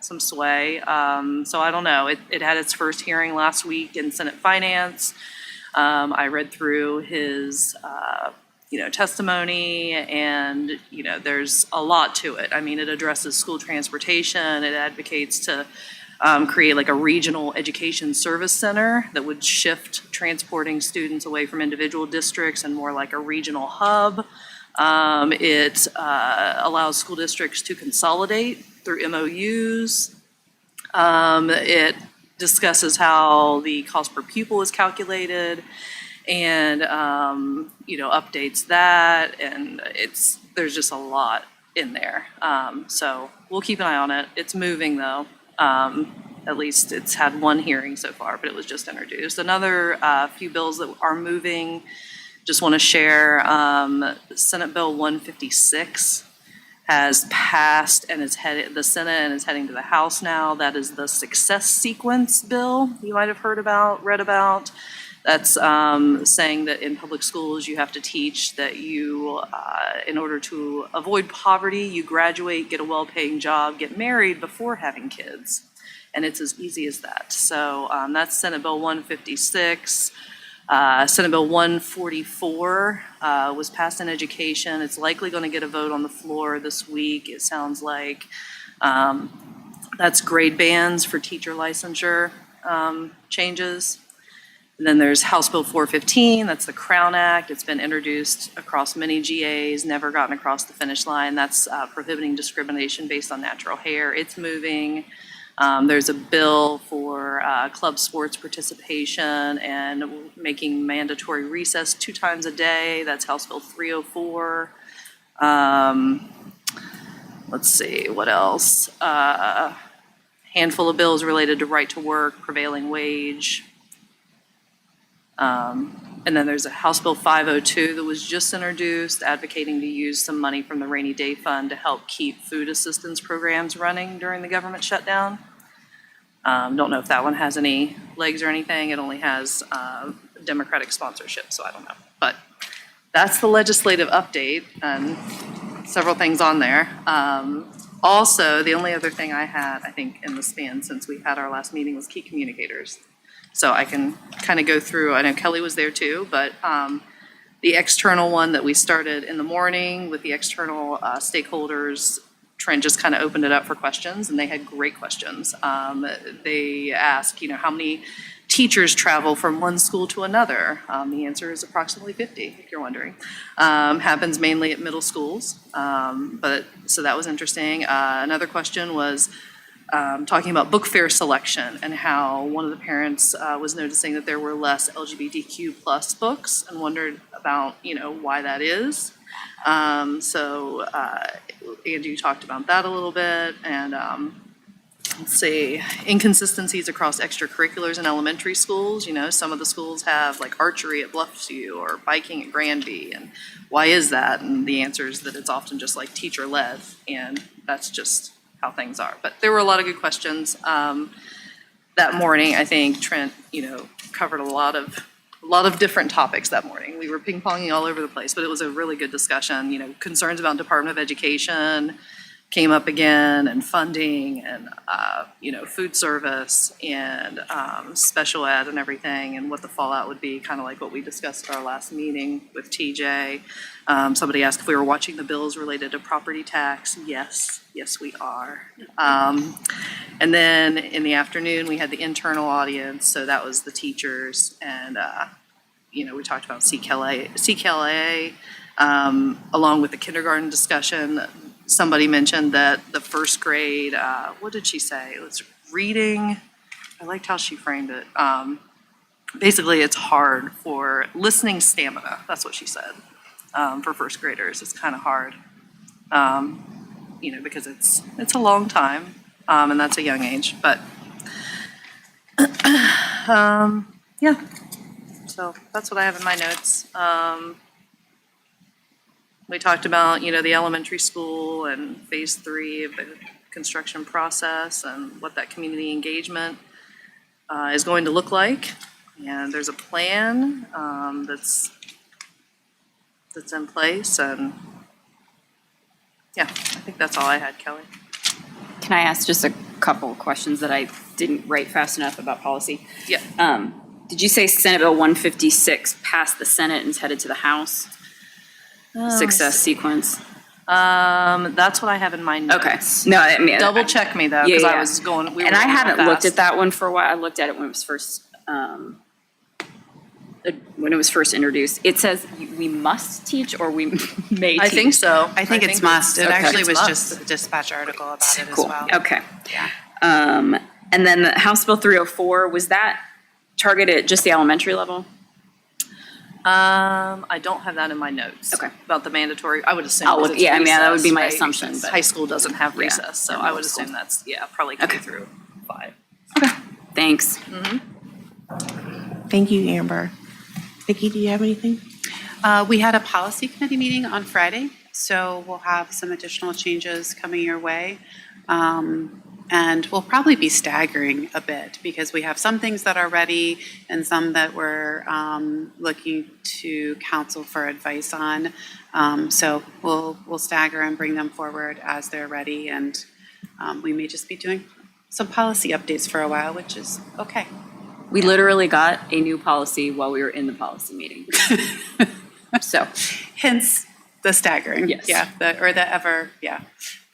M: some sway. So I don't know. It had its first hearing last week in Senate Finance. I read through his, testimony, and, there's a lot to it. I mean, it addresses school transportation. It advocates to create like a regional education service center that would shift transporting students away from individual districts and more like a regional hub. It allows school districts to consolidate through MOUs. It discusses how the cost per pupil is calculated, and updates that, and there's just a lot in there. So we'll keep an eye on it. It's moving though. At least it's had one hearing so far, but it was just introduced. Another few bills that are moving. Just want to share, Senate Bill 156 has passed and is headed the Senate and is heading to the House now. That is the success sequence bill you might have read about. That's saying that in public schools you have to teach that you, in order to avoid poverty, you graduate, get a well-paying job, get married before having kids. And it's as easy as that. So that's Senate Bill 156. Senate Bill 144 was passed in education. It's likely going to get a vote on the floor this week. It sounds like that's grade bands for teacher licensure changes. And then there's House Bill 415. That's the Crown Act. It's been introduced across many GAs, never gotten across the finish line. That's prohibiting discrimination based on natural hair. It's moving. There's a bill for club sports participation and making mandatory recess 2 times a day. That's House Bill 304. Let's see, what else? Handful of bills related to right to work, prevailing wage. And And then there's a House Bill 502 that was just introduced, advocating to use some money from the rainy day fund to help keep food assistance programs running during the government shutdown. Don't know if that one has any legs or anything. It only has Democratic sponsorship, so I don't know. But that's the legislative update, and several things on there. Also, the only other thing I had, I think, in the span since we had our last meeting was key communicators. So I can kind of go through, I know Kelly was there too, but the external one that we started in the morning with the external stakeholders, Trent just kind of opened it up for questions, and they had great questions. They asked, how many teachers travel from one school to another? The answer is approximately 50, if you're wondering. Happens mainly at middle schools, so that was interesting. Another question was talking about book fair selection and how one of the parents was noticing that there were less LGBTQ plus books and wondered about, why that is. So Angie talked about that a little bit, and let's see, inconsistencies across extracurriculars in elementary schools. Some of the schools have like archery at Bluffview or biking at Granby, and why is that? And the answer is that it's often just like teacher led, and that's just how things are. But there were a lot of good questions. That morning, I think Trent, covered a lot of different topics that morning. We were ping-ponging all over the place, but it was a really good discussion. Concerns about Department of Education came up again, and funding, and food service, and special ed and everything, and what the fallout would be, kind of like what we discussed at our last meeting with TJ. Somebody asked if we were watching the bills related to property tax. Yes, we are. And then in the afternoon, we had the internal audience, so that was the teachers, and we talked about CKLA, along with the kindergarten discussion. Somebody mentioned that the first grade, what did she say? It was reading. I liked how she framed it. Basically, it's hard for listening stamina. That's what she said. For first graders, it's kind of hard, because it's a long time, and that's a young age. But yeah, so that's what I have in my notes. We talked about, the elementary school and phase 3 of the construction process and what that community engagement is going to look like. And there's a plan that's in place. And yeah, I think that's all I had, Kelly.
L: Can I ask just a couple of questions that I didn't write fast enough about policy?
M: Yeah.
L: Did you say Senate Bill 156 passed the Senate and is headed to the House? Success sequence.
M: That's what I have in my notes.
L: Okay. No, I mean,
M: Double check me though, because I was going.
L: And I haven't looked at that one for a while. I looked at it when it was first introduced. It says we must teach or we may teach.
M: I think so.
D: I think it's must. It
L: okay.
D: actually was
M: Must.
D: just a dispatch article about it as
L: Cool.
D: well.
L: Okay.
D: Yeah.
L: And then the House Bill 304, was that targeted at just the elementary level?
M: I don't have that in my notes.
L: Okay.
M: About the mandatory, I would assume.
L: I'll
M: because
L: look-
M: it's
L: yeah, I mean, that would be my
M: recess, right?
L: assumption,
M: Because
L: but-
M: high school doesn't have
L: Yeah,
M: recess, so
L: yeah,
M: I would
L: middle school.
M: assume that's, probably K
L: Okay.
M: through 5.
L: Thanks.
A: Thank you, Amber. Nikki, do you have anything?
D: We had a policy committee meeting on Friday, so we'll have some additional changes coming your way. And we'll probably be staggering a bit because we have some things that are ready and some that we're looking to council for advice on. So we'll stagger and bring them forward as they're ready, and we may just be doing some policy updates for a while, which is okay.
L: We literally got a new policy while we were in the policy meeting. So,
D: Hence the staggering.
L: Yes.
D: Yeah, the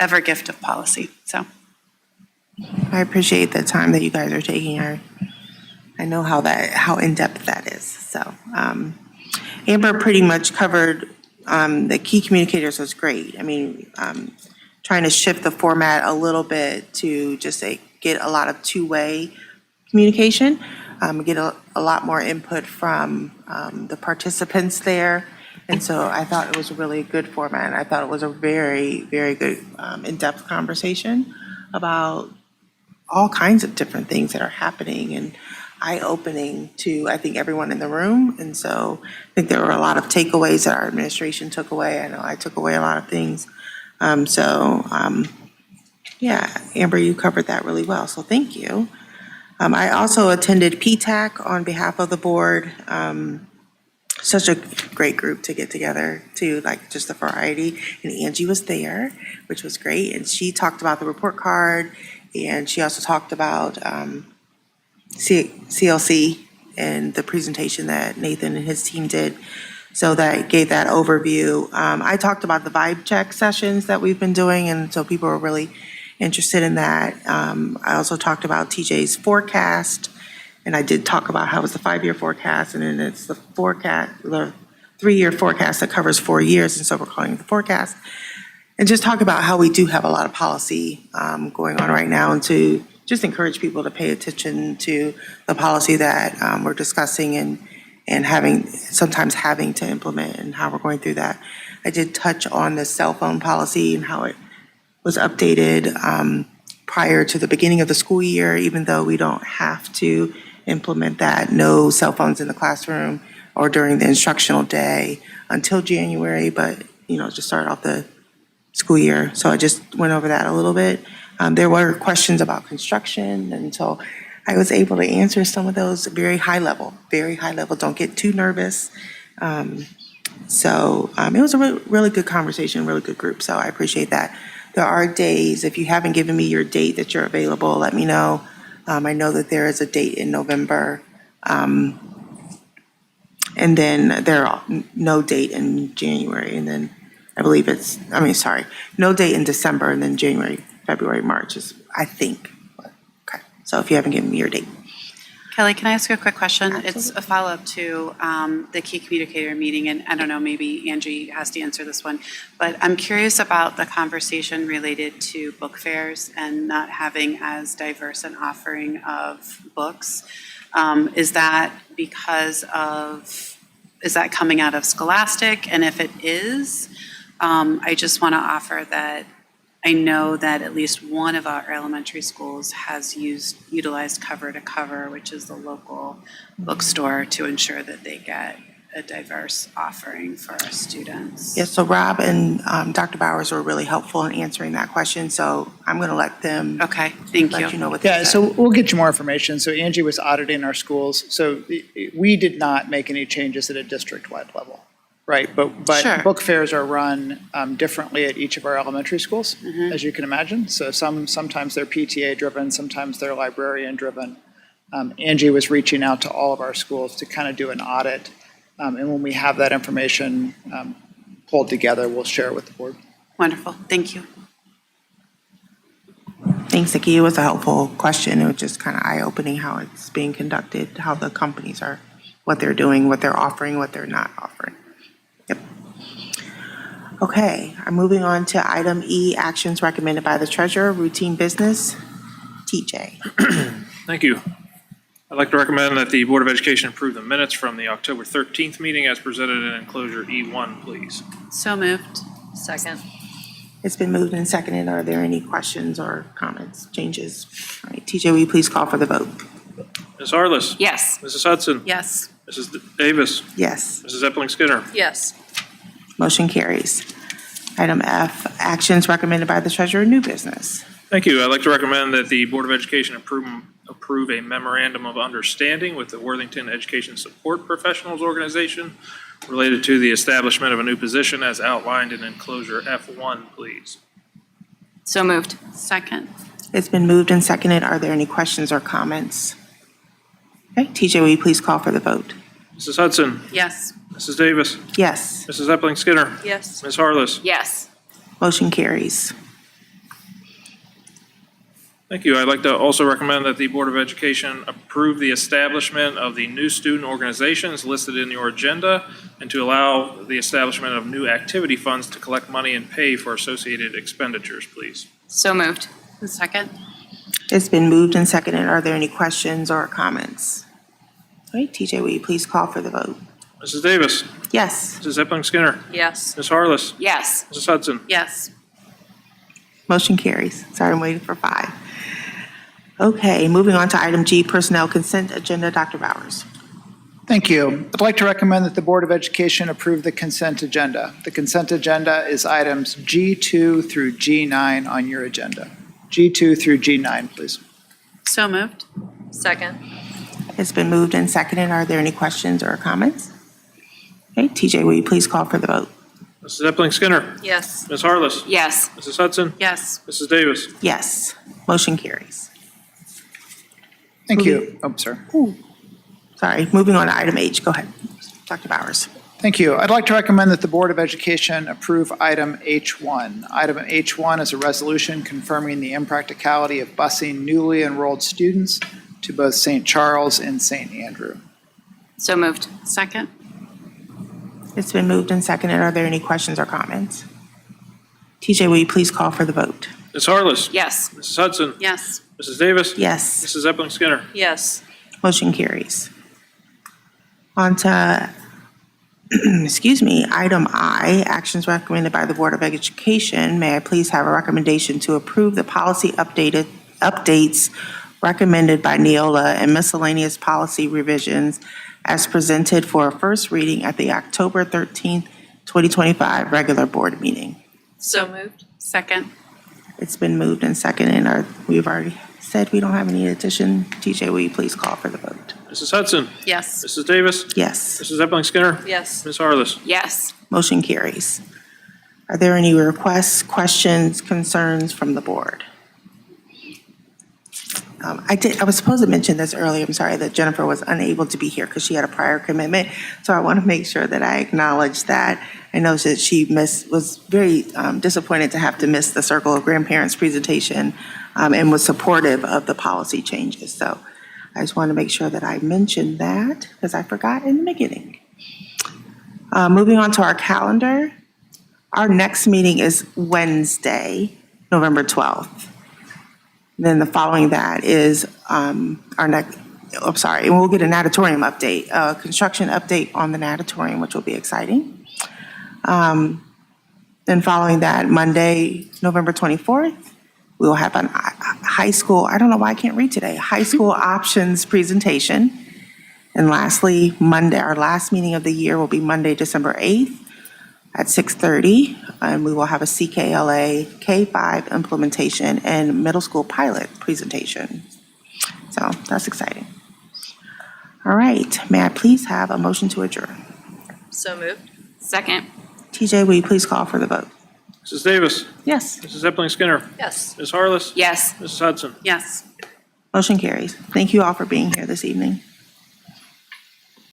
D: ever gift of policy, so.
A: I appreciate the time that you guys are taking. I know how in-depth that is. So Amber pretty much covered the key communicators was great. I mean, trying to shift the format a little bit to just get a lot of two-way communication, get a lot more input from the participants there. And so I thought it was a really good format. I thought it was a very, very good in-depth conversation about all kinds of different things that are happening. And eye-opening to, I think, everyone in the room. And so I think there were a lot of takeaways that our administration took away. I know I took away a lot of things. Yeah, Amber, you covered that really well, so thank you. I also attended PTAC on behalf of the board. Such a great group to get together too, like just the variety. And Angie was there, which was great. And she talked about the report card, and she also talked about CLC and the presentation that Nathan and his team did. So that gave that overview. I talked about the vibe check sessions that we've been doing, and so people were really interested in that. I also talked about TJ's forecast, and I did talk about how it's the 5-year forecast, and then it's the 3-year forecast that covers 4 years, and so we're calling it the forecast. And just talk about how we do have a lot of policy going on right now, and to just encourage people to pay attention to the policy that we're discussing and sometimes having to implement, and how we're going through that. I did touch on the cell phone policy and how it was updated prior to the beginning of the school year, even though we don't have to implement that, no cell phones in the classroom or during the instructional day until January, but just start off the school year. So I just went over that a little bit. There were questions about construction, and so I was able to answer some of those very high level, don't get too nervous. It was a really good conversation, really good group, so I appreciate that. There are days, if you haven't given me your date that you're available, let me know. I know that there is a date in November, and then there are no date in January, and then no date in December, and then January, February, March is, I think. Okay, so if you haven't given me your date.
J: Kelly, can I ask you a quick question?
A: Absolutely.
J: It's a follow-up to the key communicator meeting, and I don't know, maybe Angie has to answer this one, but I'm curious about the conversation related to book fairs and not having as diverse an offering of books. Is that coming out of Scholastic? And if it is, I just want to offer that I know that at least one of our elementary schools has utilized Cover to Cover, which is the local bookstore, to ensure that they get a diverse offering for our students.
A: Yes, so Rob and Dr. Bowers were really helpful in answering that question, so I'm going to let them
J: Okay, thank
A: let
J: you.
A: you know what they
K: Yeah,
A: said.
K: so we'll get you more information. So Angie was auditing our schools. So we did not make any changes at a district-wide level, right? But
J: Sure.
K: book fairs are run differently at each of our elementary schools, as you can imagine. So sometimes they're PTA-driven, sometimes they're librarian-driven. Angie was reaching out to all of our schools to kind of do an audit. And when we have that information pulled together, we'll share it with the board.
J: Wonderful, thank you.
A: Thanks, Nikki. It was a helpful question. It was just kind of eye-opening how it's being conducted, how the companies are, what they're doing, what they're offering, what they're not offering. Yep. Okay, I'm moving on to item E, actions recommended by the treasurer, routine business. TJ.
B: Thank you. I'd like to recommend that the Board of Education approve the minutes from the October 13th meeting as presented in enclosure E1, please.
J: So moved.
M: Second.
A: It's been moved and seconded. Are there any questions or comments, changes? All right, TJ, will you please call for the vote?
B: Ms. Harless?
L: Yes.
B: Mrs. Hudson?
J: Yes.
B: Mrs. Davis?
A: Yes.
B: Mrs. Epling Skinner?
M: Yes.
A: Motion carries. Item F, actions recommended by the treasurer, new business.
B: Thank you. I'd like to recommend that the Board of Education approve a memorandum of understanding with the Worthington Education Support Professionals Organization related to the establishment of a new position as outlined in enclosure F1, please.
L: So moved.
J: Second.
A: It's been moved and seconded. Are there any questions or comments? Okay, TJ, will you please call for the vote?
B: Mrs. Hudson?
J: Yes.
B: Mrs. Davis?
A: Yes.
B: Mrs. Epling Skinner?
M: Yes.
B: Ms. Harless?
L: Yes.
A: Motion carries.
B: Thank you. I'd like to also recommend that the Board of Education approve the establishment of the new student organizations listed in your agenda and to allow the establishment of new activity funds to collect money and pay for associated expenditures, please.
L: So moved.
J: Second.
A: It's been moved and seconded. Are there any questions or comments? All right, TJ, will you please call for the vote?
B: Mrs. Davis?
A: Yes.
B: Mrs. Epling Skinner?
M: Yes.
B: Ms. Harless?
L: Yes.
B: Mrs. Hudson?
J: Yes.
A: Motion carries. Sorry, I'm waiting for 5. Okay, moving on to item G, personnel consent agenda. Dr. Bowers.
K: Thank you. I'd like to recommend that the Board of Education approve the consent agenda. The consent agenda is items G2 through G9 on your agenda. G2 through G9, please.
J: So moved.
M: Second.
A: It's been moved and seconded. Are there any questions or comments? Okay, TJ, will you please call for the vote?
B: Mrs. Epling Skinner.
M: Yes.
B: Ms. Harless.
L: Yes.
B: Mrs. Hudson.
J: Yes.
B: Mrs. Davis.
A: Yes, motion carries.
K: Thank you. Oh, sorry.
A: Sorry, moving on to item H. Go ahead, Dr. Bowers.
K: Thank you. I'd like to recommend that the Board of Education approve item H1. Item H1 is a resolution confirming the impracticality of busing newly enrolled students to both St. Charles and St. Andrew.
L: So moved.
J: Second.
A: It's been moved and seconded. Are there any questions or comments? TJ, will you please call for the vote?
B: Ms. Harless.
L: Yes.
B: Mrs. Hudson.
J: Yes.
B: Mrs. Davis.
A: Yes,
B: Mrs. Epling Skinner.
M: Yes.
A: motion carries. On to, excuse me, item I, actions recommended by the Board of Education. May I please have a recommendation to approve the policy updates recommended by Neola and miscellaneous policy revisions as presented for a first reading at the October 13th, 2025 regular board meeting.
M: So moved.
J: Second.
A: It's been moved and seconded. We've already said we don't have any addition. TJ, will you please call for the vote?
B: Mrs. Hudson.
J: Yes.
B: Mrs. Davis.
A: Yes,
B: Mrs. Epling Skinner.
M: Yes.
B: Ms. Harless.
L: Yes.
A: motion carries. Are there any requests, questions, concerns from the board? I was supposed to mention this earlier. I'm sorry that Jennifer was unable to be here because she had a prior commitment. So I want to make sure that I acknowledge that. I know that she was very disappointed to have to miss the Circle of Grandparents presentation and was supportive of the policy changes. So I just want to make sure that I mentioned that because I forgot in the beginning. Moving on to our calendar. Our next meeting is Wednesday, November 12th. Then the following that is and we'll get a natatorium update, a construction update on the natatorium, which will be exciting. Then following that, Monday, November 24th, we will have a high school, I don't know why I can't read today, high school options presentation. And lastly, Monday, our last meeting of the year will be Monday, December 8th at 6:30. And we will have a CKLA K-5 implementation and middle school pilot presentation. So that's exciting. All right, may I please have a motion to adjourn?
M: So moved.
L: Second.
A: TJ, will you please call for the vote?
B: Mrs. Davis.
A: Yes.
B: Mrs. Epling Skinner.
M: Yes.
B: Ms. Harless.
L: Yes.
B: Mrs. Hudson.
J: Yes.
A: Motion carries. Thank you all for being here this evening.